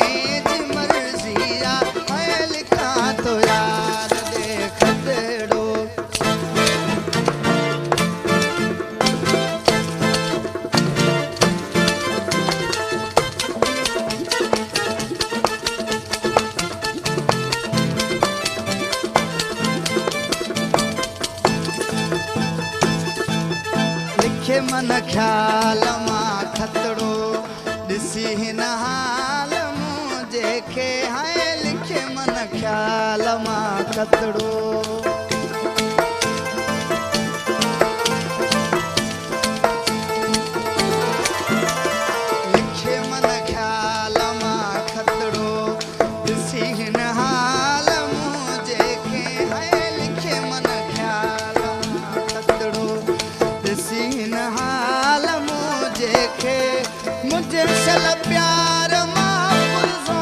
जी मर्जी आ है लिखा तो यार दे खतड़ो लिखे मन ख्याल मां खतड़ो ॾिसी हिन हाल मुंहिंजे खे है लिखे मन ख्याल मां खतड़ो लिखे मन ख्याल मां खतड़ो ॾिसी हिन हाल मुंहिंजे खे है लिखे मन ख्याल मां खतड़ो ॾिसी हिन हाल मुंहिंजे खे मुझे सल प्यार मां पुरज़ो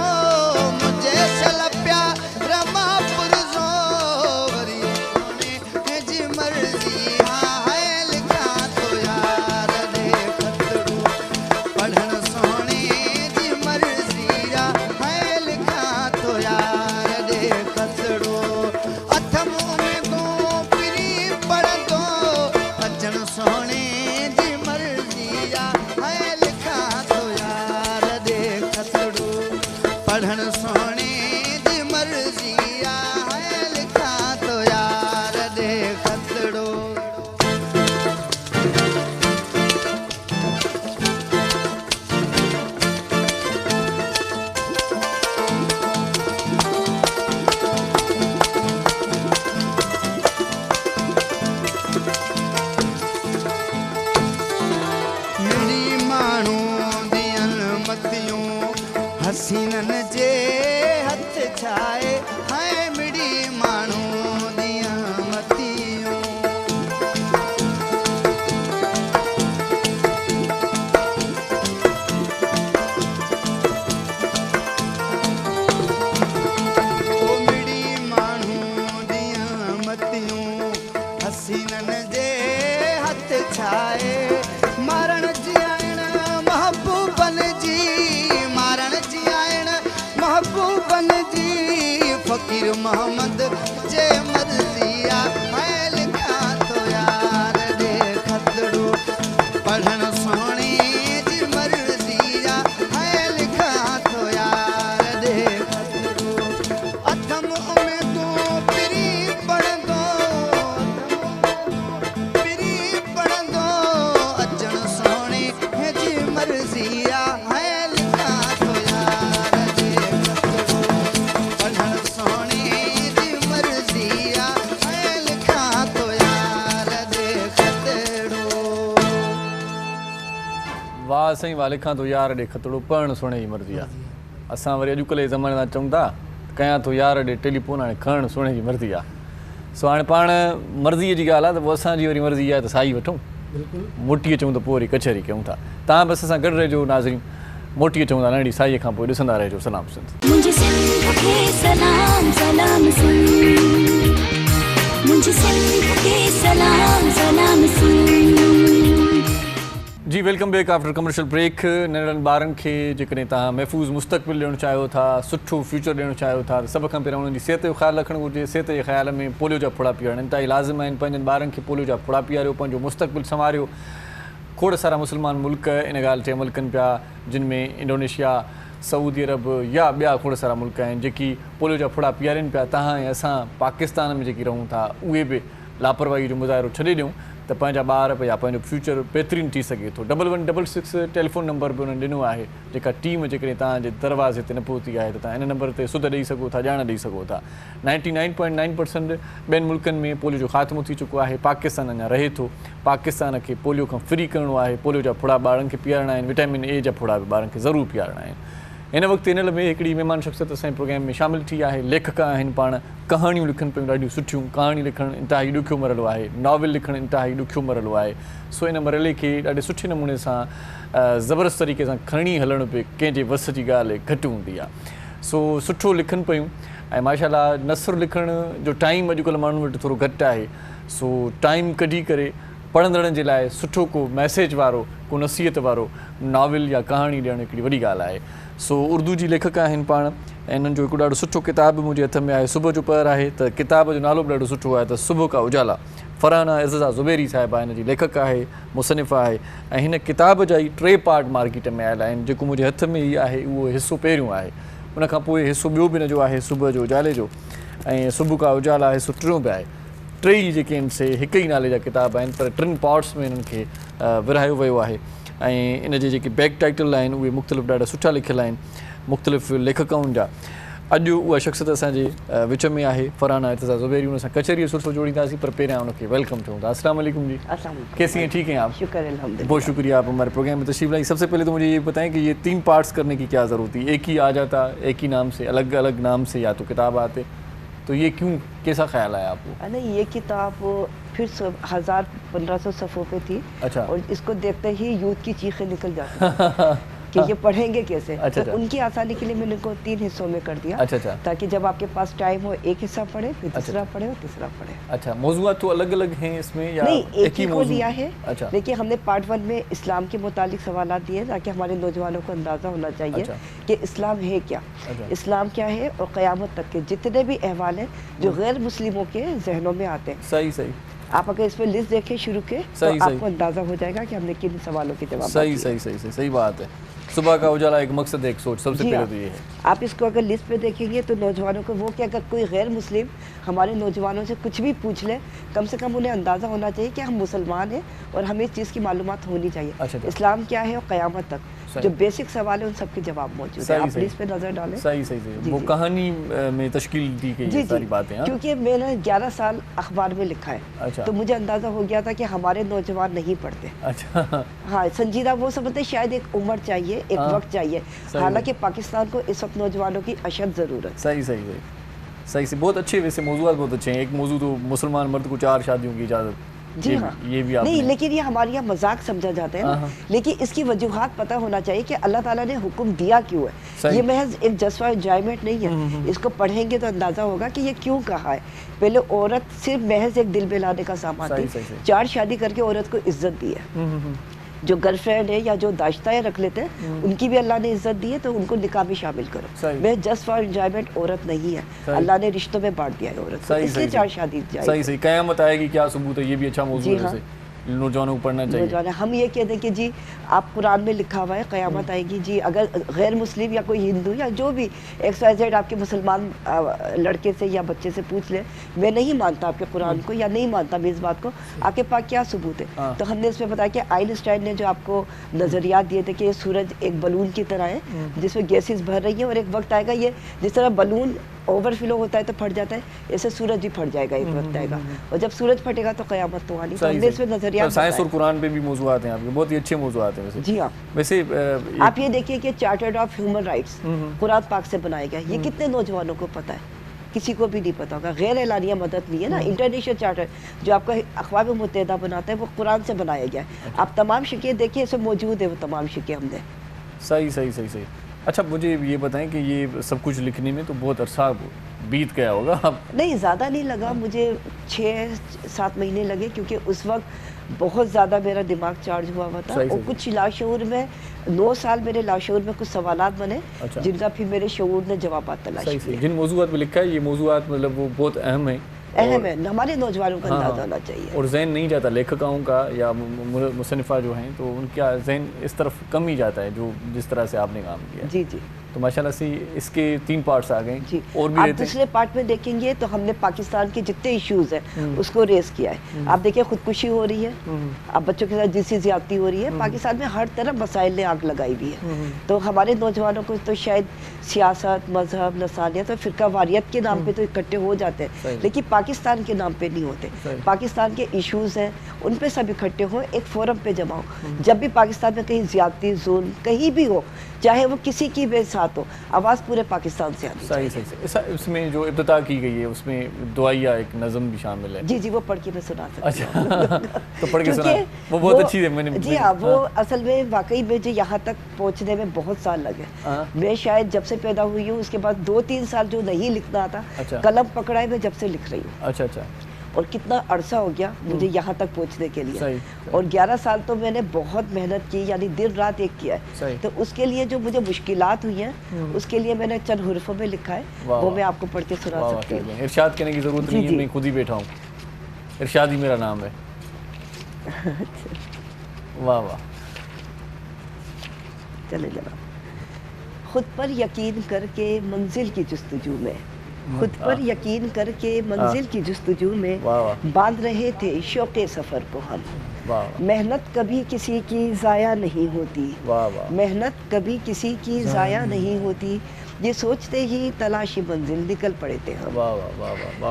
मुझे सल प्यार मां पुरज़ो वरी सोने जी मर्जी हाँ है लिखा तो यार दे खतड़ो पढ़न सोने जी मर्जी आ है लिखा तो यार दे खतड़ो अथमो में तू पिरी पढ़ दो अचन सोने जी मर्जी आ है लिखा तो यार दे खतड़ो पढ़न सोने जी मर्जी आ है लिखा तो यार दे खतड़ो मिड़ी माण्हू दियन मतियूं हसीनन जे हथ छाए है मिड़ी माण्हू दियन मतियूं ओ मिड़ी माण्हू दियन मतियूं हसीनन जे हथ छाए मारण जी आइण महबूबन जी मारण जी आइण वाह साईं वाह लिखां थो यार ॾे खतड़ो पण सुणे जी मर्ज़ी आहे। असां वरी अॼुकल्ह जे ज़माने सां चऊं था कयां थो यार ॾे टेलीफोन, हाणे खणणु सुणे जी मर्ज़ी आहे। सो हाणे पाण मर्ज़ीअ जी ॻाल्हि आहे त पोइ असांजी वरी मर्ज़ी आहे त साई वठूं, मोटी अचूं त पोइ वरी कचहरी कयूं था। तव्हां बसि असां गॾु रहिजो नाज़रीन, मोटी अचूं था नंढी साईअ खां पोइ ॾिसंदा रहिजो सलाम सिंध। मुझे सिंध के सलाम सलाम सुन, मुझे सिंध के सलाम सलाम सुन। जी welcome back after commercial break. नंढनि ॿारनि खे जेकॾहिं तव्हां महफ़ूज़ मुस्तक़बिल ॾियणु चाहियो था, सुठो फ्यूचर ॾियणु चाहियो था, त सभ खां पहिरियों उन्हनि जी सिहत जो ख़्यालु रखणु घुरिजे। सिहत जे ख़्याल में पोलियो जा फुड़ा पीआरणु इंतिहाई लाज़िम आहिनि। पंहिंजनि ॿारनि खे पोलियो जा फुड़ा पीआरियो, पंहिंजो मुस्तक़बिल संवारियो। खोड़ सारा मुस्लमान मुल्क इन ॻाल्हि ते अमल कनि पिया, जिन में इंडोनेशिया, सऊदी अरब या ॿिया खोड़ सारा मुल्क आहिनि जेकी पोलियो जा फुड़ा पीआरनि पिया। तव्हां ऐं असां पाकिस्तान में जेकी रहूं था उहे बि लापरवाही जो मुज़ाहिरो छॾे ॾियूं त पंहिंजा ॿार या पंहिंजो फ्यूचर बहितरीनु थी सघे थो। 1166 टेलीफोन नंबर बि उन्हनि ॾिनो आहे, जेका टीम जेकॾहिं तव्हांजे दरवाज़े ते न पहुती आहे त तव्हां इन नंबर ते सुध ॾेई सघो था, ॼाण ॾेई सघो था। 99.9% ॿियनि मुल्कनि में पोलियो जो ख़ात्मो थी चुको आहे। पाकिस्तान अञा रहे थो। पाकिस्तान खे पोलियो खां फ्री करिणो आहे। पोलियो जा फुड़ा ॿारनि खे पीआरणा आहिनि। विटामिन ए जा फुड़ा बि ॿारनि खे ज़रूरु पीआरणा आहिनि। हिन वक़्तु इन में हिकिड़ी महिमान शख़्सियत असांजे प्रोग्राम में शामिलु थी आहे। लेखक आहिनि, पाण कहाणियूं लिखनि पियूं ॾाढियूं सुठियूं। कहाणी लिखणु इंतिहाई ॾुखियो मरलो आहे, नॉवल लिखणु इंतिहाई ॾुखियो मरलो आहे। सो इन मरले खे ॾाढे सुठे नमूने सां ज़बरदस्त तरीक़े सां खणी हलण बि कंहिंजे वस जी ॻाल्हि घटि हूंदी आहे। सो सुठो लिखनि पियूं ऐं माशाअल्लाह नसर लिखण जो टाइम अॼुकल्ह माण्हुनि वटि थोरो घटि आहे। सो टाइम कढी करे पढ़ंदड़नि जे लाइ सुठो को मैसेज वारो, को नसीहत वारो नॉवल या कहाणी ॾियणु हिकिड़ी वॾी ॻाल्हि आहे। सो उर्दू जी लेखक आहिनि पाण ऐं इन्हनि जो हिकिड़ो ॾाढो सुठो किताबु मुंहिंजे हथ में आहे। सुबुह जो पहर आहे त किताब जो नालो बि ॾाढो सुठो आहे त सुबुह का उजाला। फरहाना इज़्ज़ा ज़ुबैरी साहिबा हिन जी लेखक आहे, मुसनिफ़ आहे ऐं हिन किताब जा ई 3 पार्ट मार्केट में आयल आहिनि। जेको मुंहिंजे हथ में ई आहे उहो हिसो पहिरियों आहे, उनखां पोइ हिसो ॿियो बि हिन जो आहे सुबुह जो उजाले जो, ऐं सुबुह का उजाला हिसो टियों बि आहे। 3 जेके आहिनि से हिक ई नाले जा किताब आहिनि, पर 3 पार्ट्स में हिननि खे विरहायो वियो आहे। ऐं इन जे जेके बैक टाइटल आहिनि उहे मुख़्तलिफ़ ॾाढा सुठा लिखियल आहिनि मुख़्तलिफ़ लेखकनि जा। अॼु उहा शख़्सियत असांजे विच में आहे, फरहाना इज़्ज़ा ज़ुबैरी। उन सां कचहरी सुठो जोड़ींदासीं, पर पहिरियां उनखे वेलकम चऊं था। अस्सलाम वालेकुम जी। कैसी हैं? ठीक हैं आप? शुक्र अल्हम्दुलिल्लाह। बहुत शुक्रिया आप हमारे प्रोग्राम में तशरीफ़ लाई। सबसे पहले तो मुझे ये बताएं कि ये 3 पार्ट्स करने की क्या ज़रूरत थी? एक ही आ जाता, एक ही नाम से, अलग अलग नाम से या तो किताब आते, तो ये क्यों, कैसा ख्याल आया आपको? नहीं, ये किताब फिर 1500 सफ़ों पे थी। अच्छा। और इसको देखते ही यूथ की चीखें निकल जाती कि ये पढ़ेंगे कैसे। अच्छा, तो उनकी आसानी के लिए मैंने इनको 3 हिस्सों में कर दिया। अच्छा। ताकि जब आपके पास टाइम हो एक हिस्सा पढ़े, फिर दूसरा पढ़े और तीसरा पढ़े। अच्छा, मौज़ूआत तो अलग अलग हैं इसमें या नहीं, एक ही को लिया है। अच्छा। देखिए, हमने पार्ट 1 में इस्लाम के मुतालिक सवाल दिए ताकि हमारे नौजवानों को अंदाज़ा होना चाहिए कि इस्लाम है क्या, इस्लाम क्या है, और क़यामत तक के जितने भी अहवाल हैं जो गैर मुस्लिमों के जहनों में आते हैं। सही। आप अगर इसमें लिस्ट देखें शुरू के, तो आपको अंदाजा हो जाएगा कि हमने किन सवालों के जवाब। सही बात है। सुबह का उजाला एक मकसद, एक सोच, सबसे पहले तो ये है। आप इसको अगर लिस्ट पे देखेंगे तो नौजवानों को वो कि अगर कोई गैर मुस्लिम हमारे नौजवानों से कुछ भी पूछ ले, कम से कम उन्हें अंदाज़ा होना चाहिए कि हम मुसलमान हैं और हमें इस चीज़ की मालूमात होनी चाहिए। अच्छा। इस्लाम क्या है और क़यामत तक जो बेसिक सवाल है उन सबके जवाब मौजूद है। आप लिस्ट पे नज़र डालें। सही। वो कहानी में तश्कील दी गई है सारी बातें। क्योंकि मैंने 11 साल अखबार में लिखा है। अच्छा। तो मुझे अंदाज़ा हो गया था कि हमारे नौजवान नहीं पढ़ते। अच्छा। हाँ, संजीदा वो समझते शायद एक उम्र चाहिए, एक वक्त चाहिए। हालांकि पाकिस्तान को इस वक्त नौजवानों की अशद ज़रूरत। सही से बहुत अच्छे, वैसे मौजूद बहुत अच्छे हैं। एक मौजूद तो मुसलमान मर्द को 4 शादियों की इजाज़त। जी हाँ, ये भी नहीं, लेकिन ये हमारे यहाँ मजाक समझा जाता है ना। लेकिन इसकी वजूहात पता होना चाहिए कि अल्लाह ताला ने हुक्म दिया क्यों है। ये महज एक जज्बा एंजॉयमेंट नहीं है। इसको पढ़ेंगे तो अंदाजा होगा कि ये क्यों कहा है। पहले औरत सिर्फ महज एक दिल बहलाने का सामान थी। 4 शादी करके औरत को इज्जत दी है। जो गर्लफ्रेंड है या जो दाश्ताएं रख लेते हैं उनकी भी अल्लाह ने इज्जत दी है, तो उनको निकाह में शामिल करो। मैं जस्ट फॉर एंजॉयमेंट औरत नहीं है, अल्लाह ने रिश्तों में बांट दिया है औरत। इसलिए 4 शादी जाएगी। सही। क़यामत आएगी क्या सबूत है? ये भी अच्छा मौजूद है, नौजवानों को पढ़ना चाहिए। हम ये कहते हैं कि जी आप कुरान में लिखा हुआ है क़यामत आएगी जी। अगर गैर मुस्लिम या कोई हिंदू या जो भी XYZ आपके मुसलमान लड़के से या बच्चे से पूछ ले, मैं नहीं मानता आपके कुरान को या नहीं मानता मैं इस बात को, आपके पास क्या सबूत है? तो हमने इसमें बताया कि आइंस्टाइन ने जो आपको नज़रियात दिए थे कि ये सूरज एक बलून की तरह है जिसमें गैसेस भर रही है और एक वक्त आएगा ये जिस तरह बलून ओवरफ्लो होता है तो फट जाता है, ऐसे सूरज भी फट जाएगा एक वक्त आएगा, और जब सूरज फटेगा तो क़यामत तो आनी। तो हमने इसमें नजरिया साइंस और कुरान पे भी मौज़ूआत हैं आपके, बहुत ही अच्छे मौज़ूआत हैं वैसे। जी हाँ। वैसे आप ये देखिए कि chartered of human rights Quran पाक से बनाया गया, ये कितने नौजवानों को पता है, किसी को भी नहीं पता होगा। गैर एलानिया मदद ली है ना, इंटरनेशनल चार्टर जो आपका अक़वाम मुत्तहिदा बनाता है वो कुरान से बनाया गया है। आप तमाम शिके देखिए, इसमें मौजूद है वो तमाम शिके हमने। सही सही सही सही। अच्छा मुझे ये बताएं कि ये सब कुछ लिखने में तो बहुत अरसा बीत गया होगा अब? नहीं, ज़्यादा नहीं लगा मुझे, 6-7 महीने लगे, क्योंकि उस वक्त बहुत ज़्यादा मेरा दिमाग चार्ज हुआ था। और कुछ लाशऊर में 9 साल मेरे लाशऊर में कुछ सवालात बने। अच्छा। जिनका फिर मेरे शऊर ने जवाब तलाश किया। जिन मौज़ूआत में लिखा है ये मौज़ूआत मतलब वो बहुत अहम है, हमारे नौजवानों का अंदाजा होना चाहिए। और जहन नहीं जाता लेखकों का या मुसन्निफ़ा जो हैं, तो उनका जहन इस तरफ कम ही जाता है जो जिस तरह से आपने काम किया। जी जी। तो माशाल्लाह से इसके 3 पार्ट्स आ गए जी। और भी आप दूसरे पार्ट में देखेंगे तो हमने पाकिस्तान के जितने इश्यूज हैं उसको रेस किया है। आप देखिए खुदकुशी हो रही है, अब बच्चों के साथ जिनसी ज्यादती हो रही है, पाकिस्तान में हर तरफ मसाइल ने आग लगाई हुई है। तो हमारे नौजवानों को तो शायद सियासत, मजहब, नस्लियत और फिरका वारियत के नाम पे तो इकट्ठे हो जाते हैं, लेकिन पाकिस्तान के नाम पे नहीं होते। पाकिस्तान के इश्यूज हैं उन पे सब इकट्ठे हो, एक फोरम पे जमा हो। जब भी पाकिस्तान में कहीं ज्यादती, जुल्म कहीं भी हो, चाहे वो किसी की भी साथ हो, आवाज़ पूरे पाकिस्तान से आनी चाहिए। सही। इसमें जो इब्तिदा की गई है उसमें दुआया एक नज़म भी शामिल है। जी जी, वो पढ़ के मैं सुना सकती हूँ। अच्छा तो पढ़ के सुना, वो बहुत अच्छी है। मैंने जी हाँ, वो असल में वाकई में जो यहाँ तक पहुँचने में बहुत साल लगे। मैं शायद जब से पैदा हुई हूँ उसके बाद 2-3 साल जो नहीं लिखना था, कलम पकड़ा है मैं जब से लिख रही हूँ। अच्छा अच्छा। और कितना अरसा हो गया मुझे यहाँ तक पहुँचने के लिए। सही। और 11 साल तो मैंने बहुत मेहनत की, यानी दिन रात एक किया है। तो उसके लिए जो मुझे मुश्किलात हुई हैं उसके लिए मैंने चंद हुर्फों में लिखा है, वो मैं आपको पढ़ के सुना सकती हूँ। इरशाद करने की ज़रूरत नहीं है, मैं खुद ही बैठा हूँ। इरशाद ही मेरा नाम है। वाह वाह। चले जनाब। खुद पर यकीन करके मंजिल की जुस्तजू में, खुद पर यकीन करके मंजिल की जुस्तजू में बांध रहे थे शौक़े सफ़र को हम। मेहनत कभी किसी की ज़ाया नहीं होती, मेहनत कभी किसी की ज़ाया नहीं होती, ये सोचते ही तलाशी मंजिल निकल पड़े थे हम।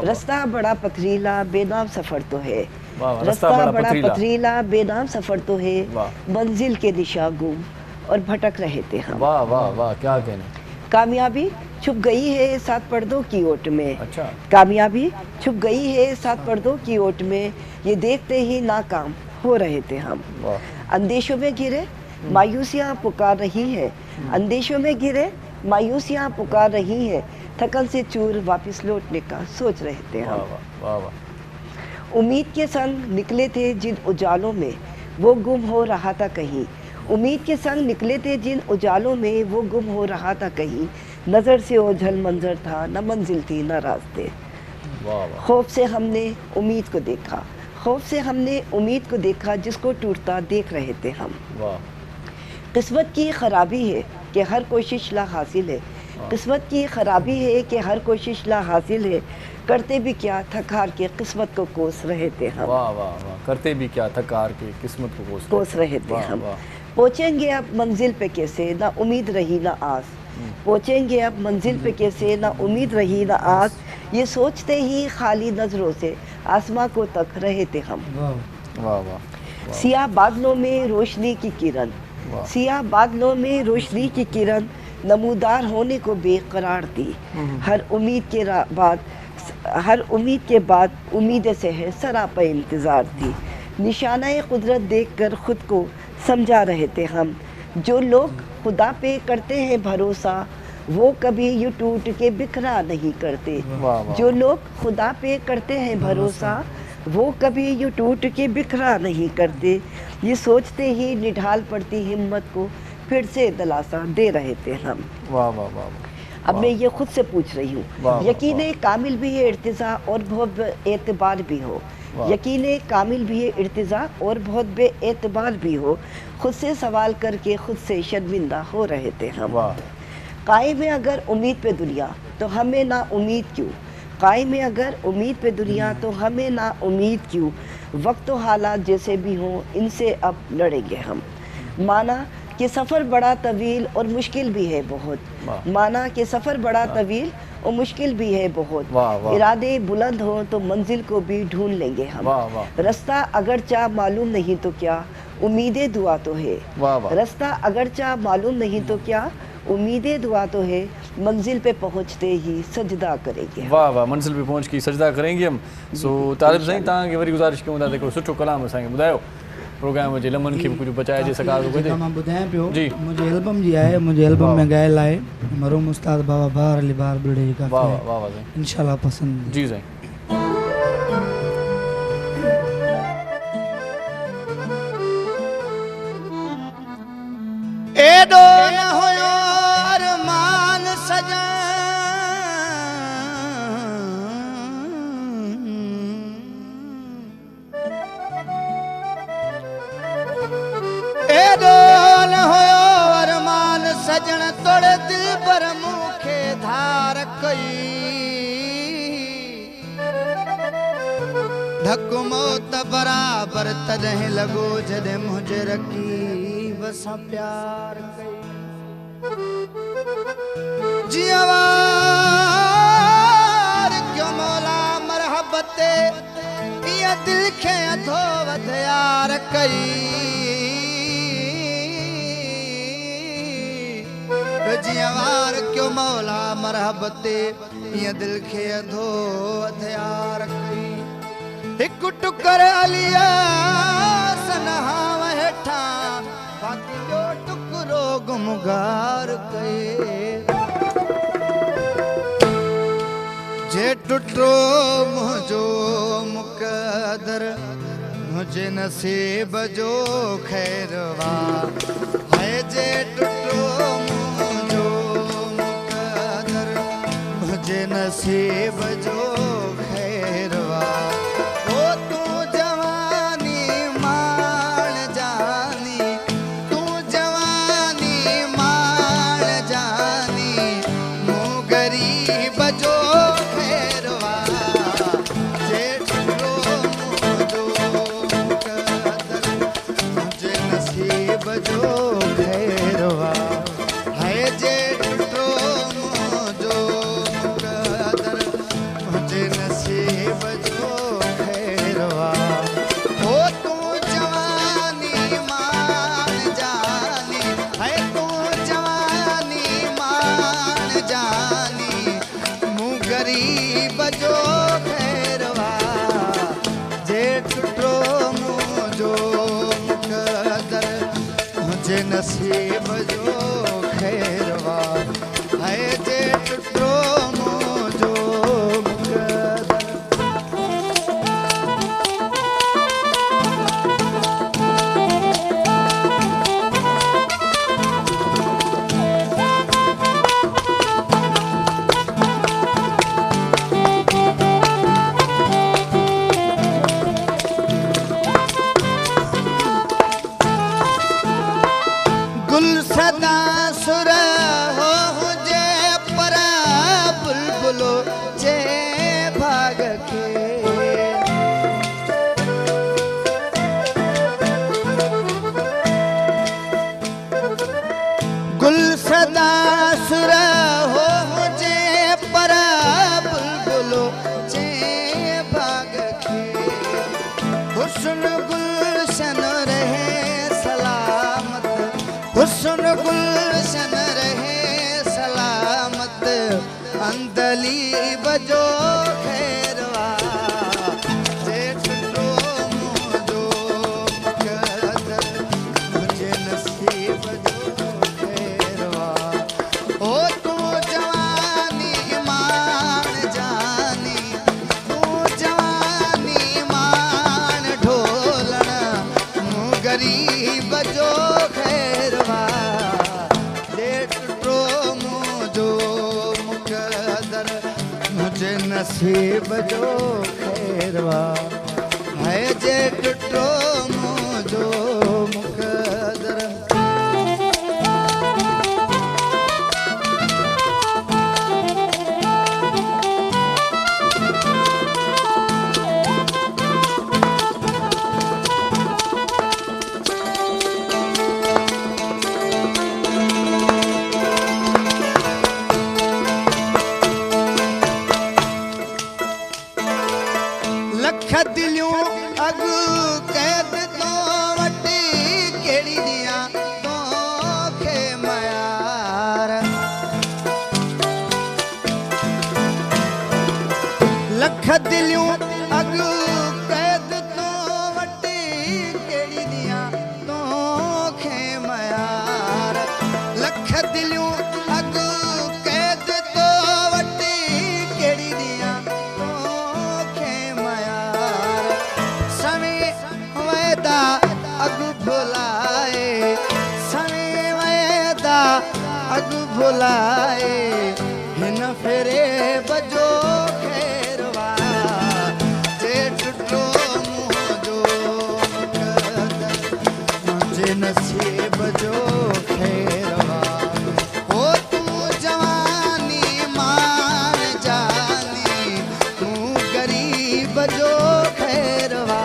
रास्ता बड़ा पथरीला बेनाम सफ़र तो है, रास्ता बड़ा पथरीला बेनाम सफ़र तो है, मंजिल के दिशा गुम और भटक रहे थे हम। वाह वाह वाह, क्या कहने। कामयाबी छुप गई है 7 पर्दों की ओट में। अच्छा। कामयाबी छुप गई है 7 पर्दों की ओट में, ये देखते ही नाकाम हो रहे थे हम। अंदेशों में घिरे मायूसियाँ पुकार रही है, अंदेशों में घिरे मायूसियाँ पुकार रही है, थकन से चूर वापस लौटने का सोच रहे थे हम। उम्मीद के संग निकले थे जिन उजालों में वो गुम हो रहा था कहीं, उम्मीद के संग निकले थे जिन उजालों में वो गुम हो रहा था कहीं, नज़र से ओझल मंजर था, न मंजिल थी न रास्ते। खौफ से हमने उम्मीद को देखा, खौफ से हमने उम्मीद को देखा, जिसको टूटता देख रहे थे हम। किस्मत की खराबी है कि हर कोशिश ला हासिल है, किस्मत की खराबी है कि हर कोशिश ला हासिल है, करते भी क्या थक हार के किस्मत को कोस रहे थे हम। वाह वाह वाह, करते भी क्या थक हार के किस्मत को कोस रहे थे हम। पहुँचेंगे अब मंजिल पे कैसे, ना उम्मीद रही ना आस, पहुँचेंगे अब मंजिल पे कैसे, ना उम्मीद रही ना आस, ये सोचते ही खाली नज़रों से आसमां को तक रहे थे हम। वाह वाह। सियाह बादलों में रोशनी की किरण, सियाह बादलों में रोशनी की किरण, नमूदार होने को बेकरार थी, हर उम्मीद के बाद, हर उम्मीद के बाद उम्मीद से है सरापा इंतज़ार थी, निशाना कुदरत देखकर खुद को समझा रहे थे हम। जो लोग खुदा पे करते हैं भरोसा वो कभी यूँ टूट के बिखरा नहीं करते, जो लोग खुदा पे करते हैं भरोसा वो कभी यूँ टूट के बिखरा नहीं करते, ये सोचते ही निढाल पड़ती हिम्मत को फिर से दिलासा दे रहे थे हम। वाह वाह वाह। अब मैं ये खुद से पूछ रही हूँ, यकीन कामिल भी है इर्तिज़ा और बहुत एतबार भी हो, यकीन कामिल भी है इर्तिज़ा और बहुत बेएतबार भी हो, खुद से सवाल करके खुद से शर्मिंदा हो रहे थे हम। कायम है अगर उम्मीद पे दुनिया तो हमें ना उम्मीद क्यों, कायम है अगर उम्मीद पे दुनिया तो हमें ना उम्मीद क्यों, वक्त तो हालात जैसे भी हों इनसे अब लड़ेंगे हम। माना कि सफ़र बड़ा तवील और मुश्किल भी है बहुत। माना कि सफ़र बड़ा तवील और मुश्किल भी है बहुत। इरादे बुलंद हो तो मंजिल को भी ढूंढ लेंगे हम। रास्ता अगर चाह मालूम नहीं तो क्या, उम्मीदें दुआ तो है। रास्ता अगर चाह मालूम नहीं तो क्या, उम्मीदें दुआ तो है। मंजिल पे पहुँचते ही सजदा करेंगे। वाह वाह, मंजिल पे पहुँच के सजदा करेंगे हम। सो तालिब साईं तव्हांखे वरी गुज़ारिश कयूं था हिकिड़ो सुठो कलाम असांखे ॿुधायो प्रोग्राम जे लमन खे कुछ बचाए जे सका तो कुछ मां ॿुधायां पियो। जी मुंहिंजे एल्बम जी आहे, मुंहिंजे एल्बम में ॻायल आहे मरहूम उस्ताद बाबा बहार अली बहार बिड़े जी काफ़ी। वाह वाह वाह साईं, इंशाल्लाह पसंद। जी साईं। एडो न होयो अरमान सजन, एडो न होयो अरमान सजन, तोड़े दिल पर मुखे धार कई। धक्को मौत बराबर तॾहिं लॻो जॾहिं मुंहिंजे रकीब सां प्यार कई। जीअं वार क्यों मौला मरहबत ईअं दिल खे अधो वध यार कई। जीअं वार क्यों मौला मरहबत ईअं दिल खे अधो वध यार कई। हिकु टुकर अलिया सनहाव हेठां, बाक़ी ॿियो टुकरो गुमगार कए। जे टुटो मुंहिंजो मुक़दर, मुंहिंजे नसीब जो ख़ैरवा है। जे टुटो मुंहिंजो मुक़दर, मुंहिंजे नसीब जो ख़ैरवा। नसीब जो खैरवा है। जे टुटो मुंहिंजो मुक़दर। सदा सुर हो हुजे पर बुलबुलो जे भाग के। गुल सदा सुर हो हुजे पर बुलबुलो जे भाग के। हुस्न गुलशन रहे सलामत, हुस्न गुलशन रहे सलामत, अंदली बजो खैरवा। जे टुटो मुंहिंजो मुक़दर, मुंहिंजे नसीब जो खैरवा। ओ तू जवानी मान जानी, तू जवानी मान ढोलण, मूं गरीब जो खैरवा। जे टुटो मुंहिंजो मुक़दर, मुंहिंजे नसीब जो खैरवा है। जे टुटो मुंहिंजो मुक़दर। दिलियूं अगु कैद तो वटी केड़ी दियां तोखे मयार लख दिलियूं अगु कैद तो वटी केड़ी दियां तोखे मयार समय वैदा अगु भुलाए समय वैदा अगु भुलाए हिन फेरे बजो खैरवा जे टुटो मुंह जो मुझे नसीब जो खैरवा ओ तू जवानी मान जानी तू गरीब जो खैरवा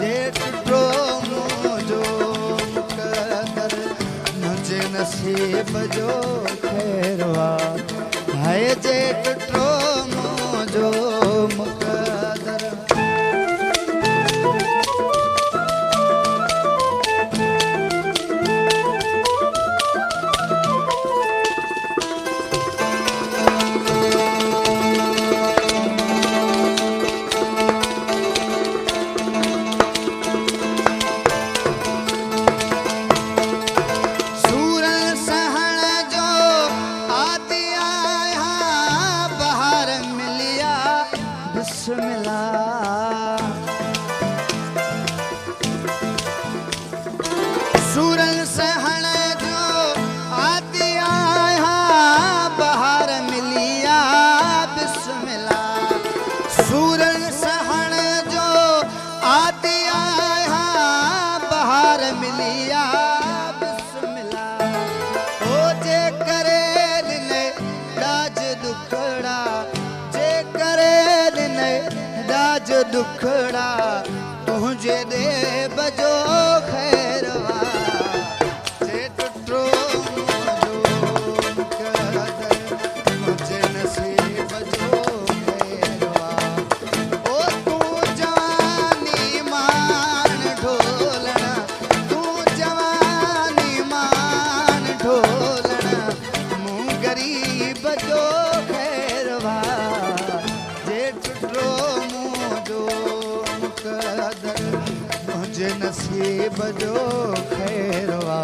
जे टुटो मुंह जो मुकदर मुझे नसीब जो खैरवा हाय जे टुटो मुझो मुकदर सूरन सहण जो आदि आया बहार मिलिया बिस्मिल्ला सूरन सहण जो आदि आया बहार मिलिया बिस्मिल्ला ओ जे करे ने राज दुखड़ा जे करे ने राज दुखड़ा तुझे दे बजो खैरवा जे टुटो मुझो मुकदर मुझे नसीब जो खैरवा ओ तू जवानी मान ढोलना तू जवानी मान ढोलना मुँह गरीब जो खैरवा जे टुटो मुझो मुकदर मुझे नसीब जो खैरवा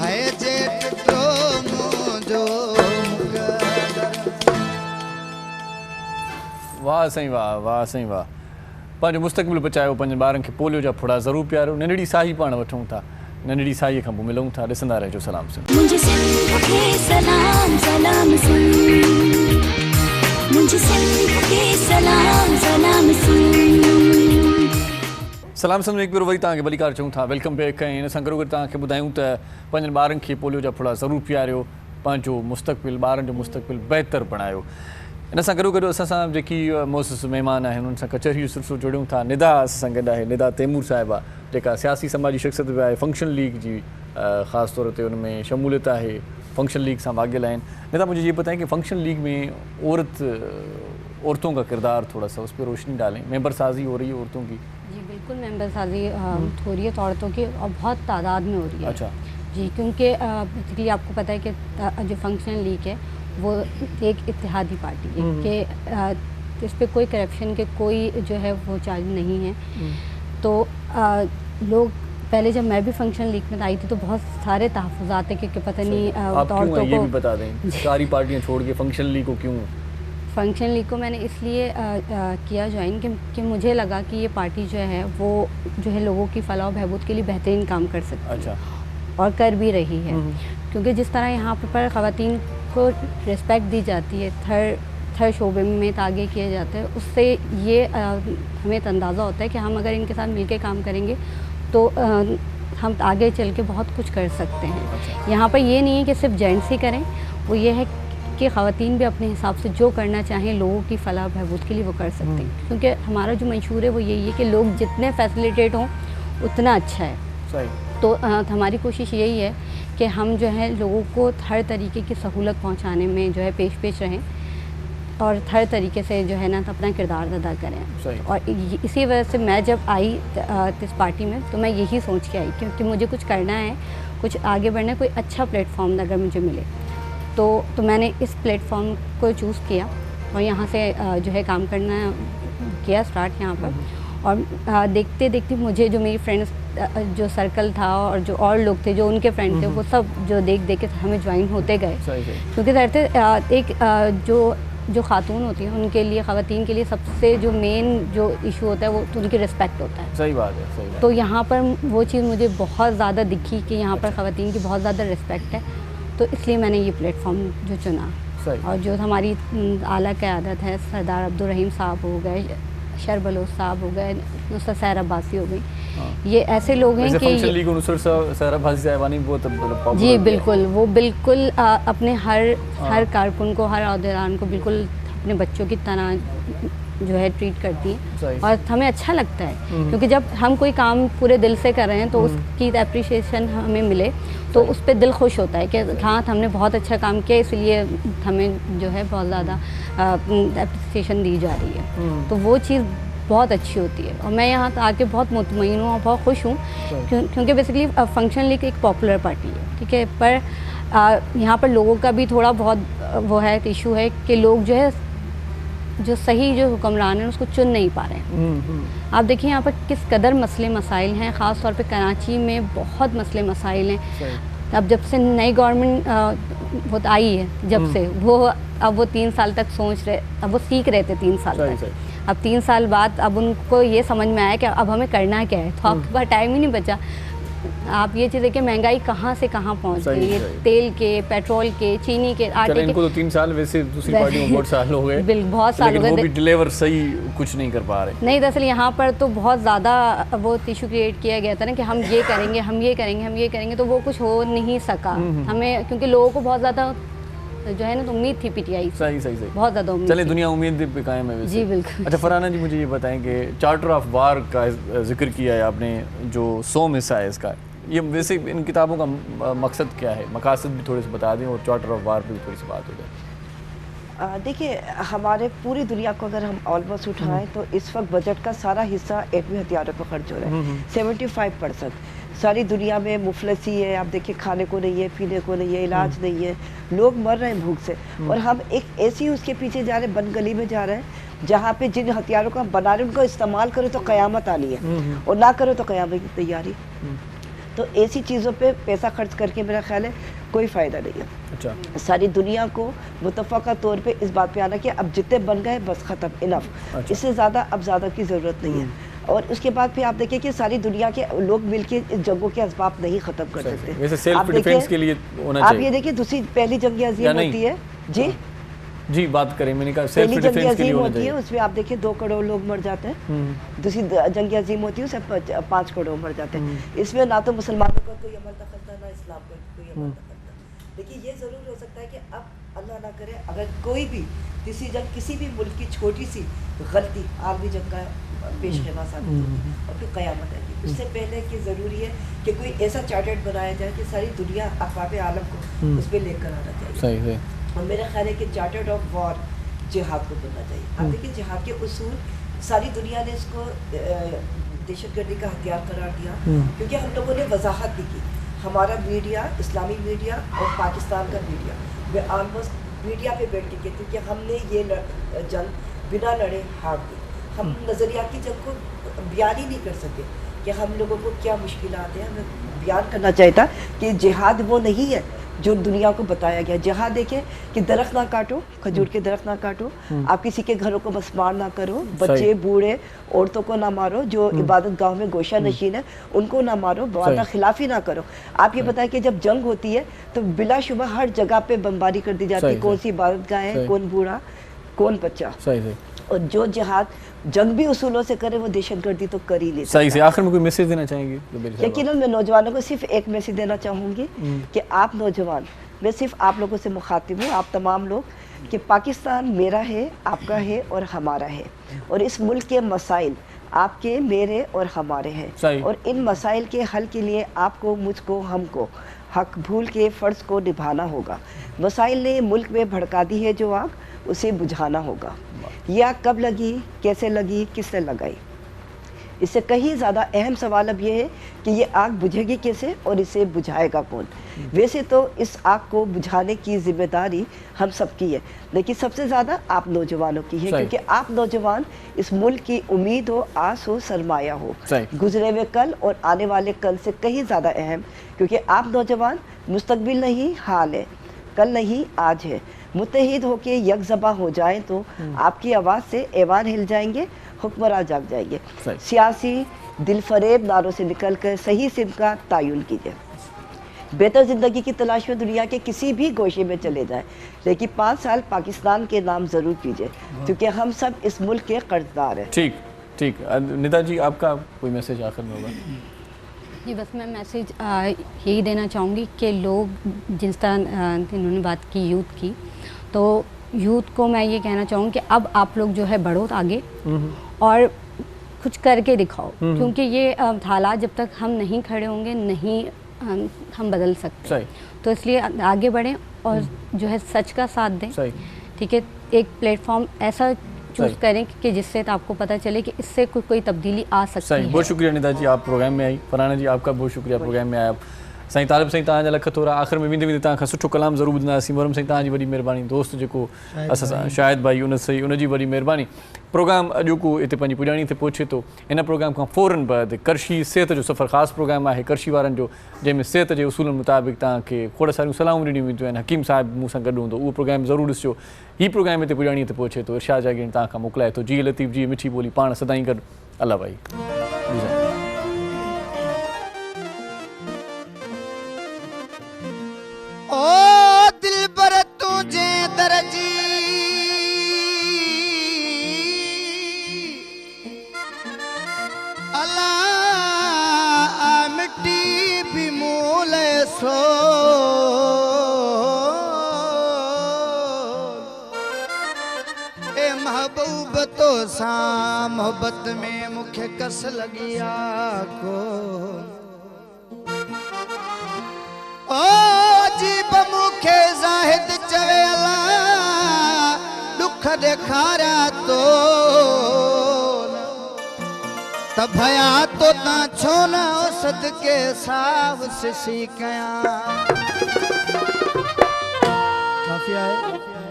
है जे टुटो मुझो मुकदर वाह साईं वाह वाह साईं वाह पंहिंजो मुस्तक़बिल बचायो पंहिंजनि ॿारनि खे पोलियो जा फुड़ा ज़रूरु पियारियो नंढड़ी साही पाण वठूं था नंढड़ी साहीअ खां पोइ मिलूं था ॾिसंदा रहिजो सलाम सिंध मुझे सिंध के सलाम सलाम सिंध मुझे सिंध के सलाम सलाम सिंध सलाम सिंध में हिकु भेरो वरी तव्हांखे भलीकार चऊं था वेलकम बैक ऐं हिन सां गॾो गॾु तव्हांखे ॿुधायूं त पंहिंजनि ॿारनि खे पोलियो जा फुड़ा ज़रूरु पियारियो पंहिंजो मुस्तक़बिल ॿारनि जो मुस्तक़बिल बहितर बणायो इन सां गॾो गॾु असां सां जेकी मोसिस महिमान आहिनि उन्हनि सां कचहरी जो सिलसिलो जोड़ियूं था निदा असां सां गॾु आहे निदा तैमूर साहिबा जेका सियासी समाजी शख़्सियत बि आहे फंक्शन लीग जी ख़ासि तौर ते उनमें शमूलियत आहे फंक्शन लीग सां वाॻियल आहिनि निदा मुझे ये बताएं कि फंक्शन लीग में औरतों का किरदार थोड़ा सा उस पर रोशनी डालें मेंबर साजी हो रही है औरतों की जी बिल्कुल मेंबर साजी हो रही है तो औरतों की और बहुत तादाद में हो रही है अच्छा जी क्योंकि बेसिकली आपको पता है कि जो फंक्शन लीग है वो एक इत्तेहादी पार्टी है कि इस पर कोई करप्शन के कोई जो है वो चार्ज नहीं है तो लोग पहले जब मैं भी फंक्शन लीग में आई थी तो बहुत सारे तहफ़्फ़ुज़ात थे कि पता नहीं औरतों को ये भी बता दें सारी पार्टियां छोड़ के फंक्शन लीग को क्यों फंक्शन लीग को मैंने इसलिए किया ज्वाइन कि मुझे लगा कि ये पार्टी जो है वो जो है लोगों की फलाह और बहबूद के लिए बेहतरीन काम कर सकती है अच्छा और कर भी रही है क्योंकि जिस तरह यहाँ पर ख़वातीन को रिस्पेक्ट दी जाती है थर्ड शोबे में आगे किए जाते हैं उससे ये हमें अंदाज़ा होता है कि हम अगर इनके साथ मिलकर काम करेंगे तो हम आगे चल के बहुत कुछ कर सकते हैं यहाँ पर ये नहीं है कि सिर्फ जेंट्स ही करें वो ये है कि ख़वातीन भी अपने हिसाब से जो करना चाहें लोगों की फलाह बहबूद के लिए वो कर सकते हैं क्योंकि हमारा जो मंशूर है वो यही है कि लोग जितने फैसिलिटेट हों उतना अच्छा है सही तो हमारी कोशिश यही है कि हम जो है लोगों को हर तरीके की सहूलत पहुंचाने में जो है पेश रहें और हर तरीके से जो है ना तो अपना किरदार अदा करें और इसी वजह से मैं जब आई इस पार्टी में तो मैं यही सोच के आई क्योंकि मुझे कुछ करना है कुछ आगे बढ़ना है कोई अच्छा प्लेटफॉर्म अगर मुझे मिले तो मैंने इस प्लेटफॉर्म को चूज़ किया और यहाँ से जो है काम करना किया स्टार्ट यहाँ पर। और देखते देखते मुझे जो मेरी फ्रेंड्स जो सर्कल था और जो और लोग थे जो उनके फ्रेंड थे वो सब जो देख देख के हमें ज्वाइन होते गए, क्योंकि ज़ाहिर एक जो खातून होती हैं उनके लिए, ख़वातीन के लिए सबसे जो मेन जो इशू होता है वो तो उनकी रिस्पेक्ट होता है। सही बात है, सही बात। तो यहाँ पर वो चीज़ मुझे बहुत ज़्यादा दिखी कि यहाँ पर ख़वातीन की बहुत ज़्यादा रिस्पेक्ट है, तो इसलिए मैंने ये प्लेटफॉर्म जो चुना। और जो हमारी आला क़यादत है, सरदार अब्दुल रहीम साहब हो गए, शर बलोच साहब हो गए, नुसरत सहर अब्बासी हो गई, ये ऐसे लोग हैं कि जी बिल्कुल, वो बिल्कुल अपने हर कारकुन को, हर अहदेदार को बिल्कुल अपने बच्चों की तरह जो है ट्रीट करती है और हमें अच्छा लगता है, क्योंकि जब हम कोई काम पूरे दिल से कर रहे हैं तो उसकी अप्रिशिएशन हमें मिले तो उस पर दिल खुश होता है कि हाँ हमने बहुत अच्छा काम किया, इसलिए हमें जो है बहुत ज़्यादा अप्रिसिएशन दी जा रही है, तो वो चीज़ बहुत अच्छी होती है। और मैं यहाँ आके बहुत मुतमईन हूँ और बहुत खुश हूँ, क्योंकि बेसिकली फंक्शन लीग एक पॉपुलर पार्टी है, ठीक है, पर यहाँ पर लोगों का भी थोड़ा बहुत वो है इशू है कि लोग जो है जो सही जो हुक्मरान है उसको चुन नहीं पा रहे हैं। आप देखिए यहाँ पर किस कदर मसले मसाइल हैं, ख़ास तौर पे कराची में बहुत मसले मसाइल हैं। अब जब से नई गवर्नमेंट वो आई है, जब से वो 3 साल तक सोच रहे, अब वो सीख रहे थे 3 साल तक, अब 3 साल बाद अब उनको ये समझ में आया कि अब हमें करना क्या है, तो आपके पास टाइम ही नहीं बचा। आप ये चीज़ देखिए महंगाई कहाँ से कहाँ पहुँच गई है, तेल के, पेट्रोल के, चीनी के, आटे के। इनको तो 3 साल, वैसे दूसरी पार्टी में बहुत साल हो गए, बहुत साल हो गए, वो भी डिलीवर सही कुछ नहीं कर पा रहे। नहीं, दरअसल यहाँ पर तो बहुत ज़्यादा वो इशू क्रिएट किया गया था ना कि हम ये करेंगे, हम ये करेंगे, हम ये करेंगे, तो वो कुछ हो नहीं सका हमें, क्योंकि लोगों को बहुत ज़्यादा जो है ना तो उम्मीद थी पीटीआई, सही बहुत ज़्यादा उम्मीद। चले, दुनिया उम्मीद पे कायम है वैसे। जी बिल्कुल। अच्छा फरहाना जी, मुझे ये बताएं कि चार्टर ऑफ वार का जिक्र किया है आपने, जो 100 हिस्सा है इसका, ये वैसे इन किताबों का मकसद क्या है, मकासद भी थोड़े से बता दें, और चार्टर ऑफ वार पे भी थोड़ी सी बात हो जाए। देखिए, हमारे पूरी दुनिया को अगर हम ऑलमोस्ट उठाएं तो इस वक्त बजट का सारा हिस्सा एटमी हथियारों पर खर्च हो रहा है, 75%। सारी दुनिया में मुफलसी है, आप देखिए खाने को नहीं है, पीने को नहीं है, इलाज नहीं है, लोग मर रहे हैं भूख से, और हम एक ऐसी उसके पीछे जा रहे हैं, बंद गली में जा रहे हैं जहाँ पे जिन हथियारों को हम बना रहे हैं उनको इस्तेमाल करो तो क़यामत आनी है, और ना करो तो क़यामत की तैयारी। तो ऐसी चीज़ों पे पैसा खर्च करके मेरा ख्याल है कोई फ़ायदा नहीं है। अच्छा। सारी दुनिया को मुतफ़क़ा तौर पे इस बात पे आना कि अब जितने बन गए बस ख़त्म, इनफ। अच्छा। इससे ज़्यादा अब ज़्यादा की ज़रूरत नहीं है। और उसके बाद फिर आप देखिए कि सारी दुनिया के लोग मिलके इस जंगों के असबाब नहीं ख़त्म कर सकते। वैसे सेल्फ डिफेंस के लिए होना चाहिए। आप ये देखिए, दूसरी पहली जंग अज़ीम होती है जी बात करें, मैंने कहा सेल्फ डिफेंस के लिए होती है, उसमें आप देखिए 2 करोड़ लोग मर जाते हैं। दूसरी जंग अज़ीम होती है, उसमें 5 करोड़ मर जाते हैं। इसमें ना तो मुसलमानों का कोई अमल दखल था, ना इस्लाम का कोई अमल दखल था। देखिए, ये ज़रूर हो सकता है कि अब अल्लाह ना करे अगर कोई भी तीसरी जंग किसी भी मुल्क की छोटी सी गलती आलमी जंग का पेश खेमा साबित होगी और फिर क़यामत आएगी। उससे पहले कि ज़रूरी है कि कोई ऐसा चार्टर्ड बनाया जाए कि सारी दुनिया अफ़वाब आलम को उस पर लेकर आना चाहिए। सही। और मेरा ख्याल है कि चार्टर्ड ऑफ वॉर जिहाद को बनना चाहिए। आप देखिए, जिहाद के उसूल सारी दुनिया ने इसको दहशतगर्दी का हथियार करार दिया, क्योंकि हम लोगों ने वजाहत भी की। हमारा मीडिया, इस्लामी मीडिया और पाकिस्तान का मीडिया, वे ऑलमोस्ट मीडिया पे बैठ के कहते कि हमने ये जंग बिना लड़े हार दी। हम नज़रियाती जंग को बयान ही नहीं कर सके कि हम लोगों को क्या मुश्किलात हैं। हमें बयान करना चाहिए था कि जिहाद वो नहीं है जो दुनिया को बताया गया। जहाँ देखें कि दरख्त ना काटो, खजूर के दरख्त ना काटो, आप किसी के घरों को मस्मार ना करो, बच्चे बूढ़े औरतों को ना मारो, जो इबादत गांव में गोशा नशीन है उनको ना मारो, वादा खिलाफी ना करो। आप ये बताएं कि जब जंग होती है तो बिलाशुबा हर जगह पे बमबारी कर दी जाती है, कौन सी इबादत गाह है, कौन बूढ़ा, कौन बच्चा। और जो जिहाद जंग भी उसूलों से करे वो दहशतगर्दी तो कर ही लेता। सही से। आखिर में कोई मैसेज देना चाहेंगे? यकीनन मैं नौजवानों को सिर्फ एक मैसेज देना चाहूँगी कि आप नौजवान, मैं सिर्फ आप लोगों से मुखातिब हूँ, आप तमाम लोग, कि पाकिस्तान मेरा है, आपका है और हमारा है, और इस मुल्क के मसाइल आपके, मेरे और हमारे हैं, और इन मसाइल के हल के लिए आपको, मुझको, हमको हक भूल के फ़र्ज़ को निभाना होगा। मसाइल ने मुल्क में भड़का दी है जो आग, उसे बुझाना होगा। यह आग कब लगी, कैसे लगी, किसने लगाई, इससे कहीं ज़्यादा अहम सवाल अब ये है कि ये आग बुझेगी कैसे और इसे बुझाएगा कौन। वैसे तो इस आग को बुझाने की जिम्मेदारी हम सबकी है, लेकिन सबसे ज़्यादा आप नौजवानों की है, क्योंकि आप नौजवान इस मुल्क की उम्मीद हो, आस हो, सरमाया हो, गुजरे हुए कल और आने वाले कल से कहीं ज़्यादा अहम, क्योंकि आप नौजवान मुस्तकबिल नहीं हाल है, कल नहीं आज है। मुत्तहिद होके यकजबा हो जाएं तो आपकी आवाज़ से ऐवान हिल जाएंगे, हुक्मरान जाग जाएंगे। सियासी दिलफरेब नारों से निकलकर सही सिम का तयन कीजिए। बेहतर ज़िंदगी की तलाश में दुनिया के किसी भी गोशे में चले जाएं, लेकिन 5 साल पाकिस्तान के नाम ज़रूर कीजिए, क्योंकि हम सब इस मुल्क के कर्जदार हैं। ठीक ठीक। निदा जी, आपका कोई मैसेज आखिर में होगा? जी, बस मैं मैसेज यही देना चाहूँगी कि लोग जिस तरह इन्होंने बात की यूथ की, तो यूथ को मैं ये कहना चाहूँगी कि अब आप लोग जो है बढ़ो आगे और कुछ करके दिखाओ, क्योंकि ये हालात जब तक हम नहीं खड़े होंगे नहीं हम बदल सकते। तो इसलिए आगे बढ़ें और जो है सच का साथ दें। ठीक है, एक प्लेटफॉर्म ऐसा चूज करें कि जिससे तो आपको पता चले कि इससे कोई तब्दीली आ सकती है। बहुत शुक्रिया निदा जी, आप प्रोग्राम में आई। फरहाना जी, आपका बहुत शुक्रिया प्रोग्राम में आया। साईं तालिब साईं तव्हांजा लख थोरा आख़िर में वेंदे तव्हां खां सुठो कलाम ज़रूरु ॿुधंदासीं। मुहर्रम साईं तव्हांजी वॾी महिरबानी। दोस्त जेको असां सां शाहिद भाई उनजी वॾी महिरबानी। प्रोग्राम अॼोको हिते पंहिंजी पुॼाणी ते पहुचे थो। इन प्रोग्राम खां फ़ौरन बाद करशी सिहत जो सफ़र ख़ासि प्रोग्राम आहे करशी वारनि जो, जंहिंमें सिहत जे उसूलनि मुताबिक़ तव्हांखे खोड़ सारियूं सलाहूं ॾिनियूं वेंदियूं आहिनि। हकीम साहिब मूं सां गॾु हूंदो, उहो प्रोग्राम ज़रूरु ॾिसिजो। हीउ प्रोग्राम हिते पुॼाणी ते पहुचे थो। इरशाद जागीरनी तव्हां खां मोकिलाए थो। जी लतीफ़ जी मिठी ॿोली पाण सदाईं गॾु। अल्लाह भाई। ओ दिल बर तुझे दर्जी अल्लाह मिट्टी भी मूल सो ए महबूब तो सा मोहब्बत में मुख्य कस लगिया को जीब मुखे ज़ाहिद चवे अल्लाह दुख ॾेखारिया तो त भया तो ता छो न सदके साव सिसी कया। काफ़ी आहे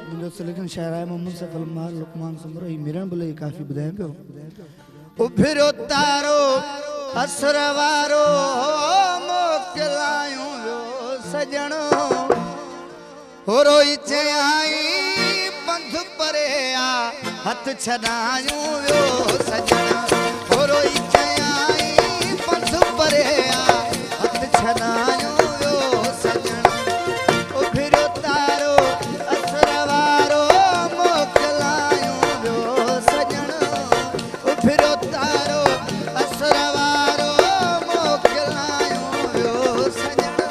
मुंहिंजो सिलेक्शन शायर आहे मोहम्मद सैफ अलमार लुकमान समरो। ही मिरण भले काफ़ी ॿुधाए पियो। उभिरो तारो असर वारो मोकिलायूं सजणो हो रोई चयाई पंध परे आ हथ छॾायूं वियो सजणा हो रोई चयाई पंध परे आ हथ छॾायूं वियो सजणा उभिरो तारो असर वारो मोकिलायूं वियो सजणो उभिरो तारो असर वारो मोकिलायूं वियो सजणो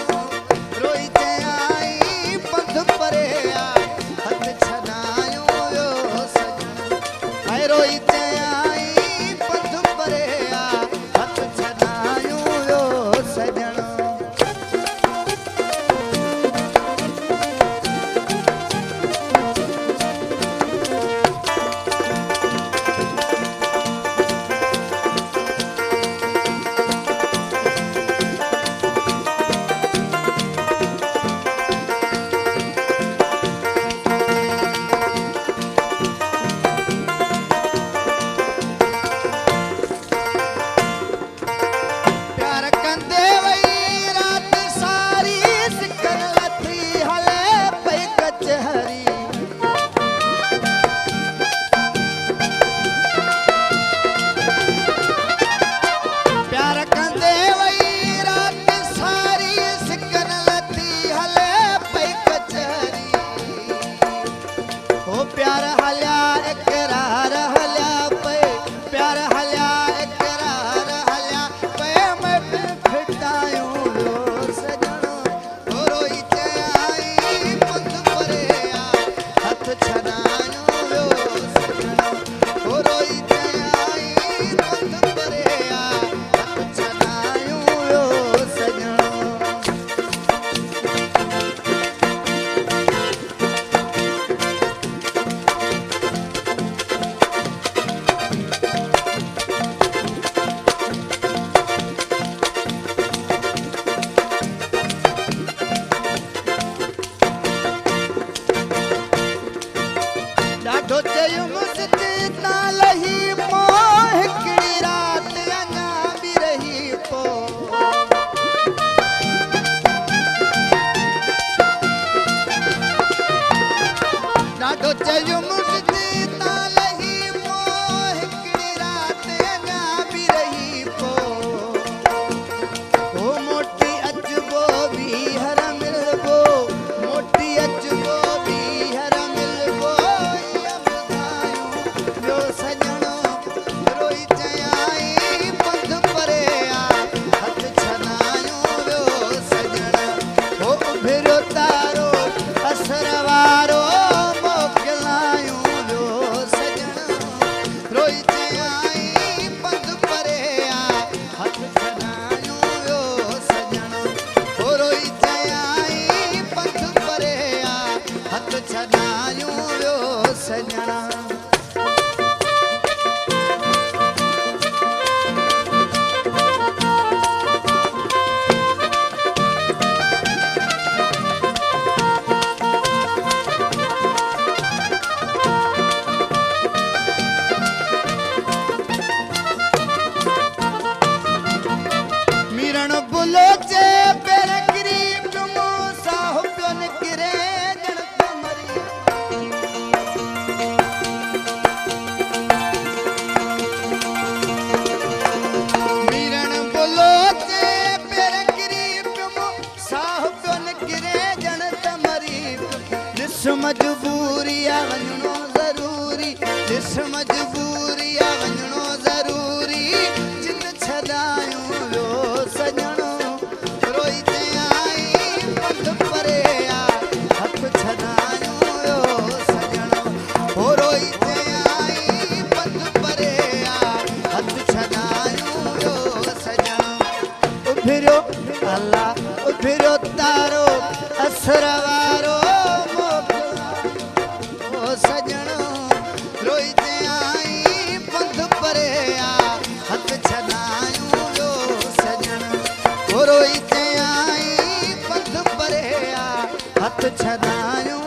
रोई चयाई पंध परे आ हथ छॾायूं वियो सजणो ऐं रोई चयाई पंध परे आ हथ छॾायूं वियो सजणो। चयुमि ता लही मोह हिकिड़ी राति अञा बि रही पो ॾाढो चयुमि ता लही मोह हिकिड़ी राति अञा बि रही पो ओ मोटी अचबो ॿीहर मिलबो मोटी अचबो ॿीहर मिलबो ॿियो सॼणो रोई चयाई पंध परे आ हथ छनायूं ॿियो सॼण हो उभिरियो तारो असर वारो मोकिलायूं ॿियो सॼण रोई चयाई पंध परे आ हथ छनायूं ॿियो सॼण हो रोई चयाई पंध परे आ हथ छनायूं ॿियो सॼण मिरण बुलोचे पेर किरी तुमो साहो पियो निकिरे ॼण कमरी मिरण बुलोचे पेर किरी तुमो साहो पियो निकिरे ॼण कमरी ॾिस मजबूरी आ वञणो ज़रूरी ॾिस मजबूरी आ वञणो ज़रूरी जिन छॾायूं ॿियो सॼणो रोई चयाई पंध परे आ हथ छॾायूं ॿियो सॼणो हो रोई चयाई पंध परे आ हथ छॾायूं ॿियो सॼणो उभिरियो अल्लाह उभिरियो तारो असर वारो मोकिलायूं ओ सॼणो रोई चयाई पंध परे आ हथ छॾायूं ॿियो सॼण हो रोई चयाई पंध परे आ हथ छॾायूं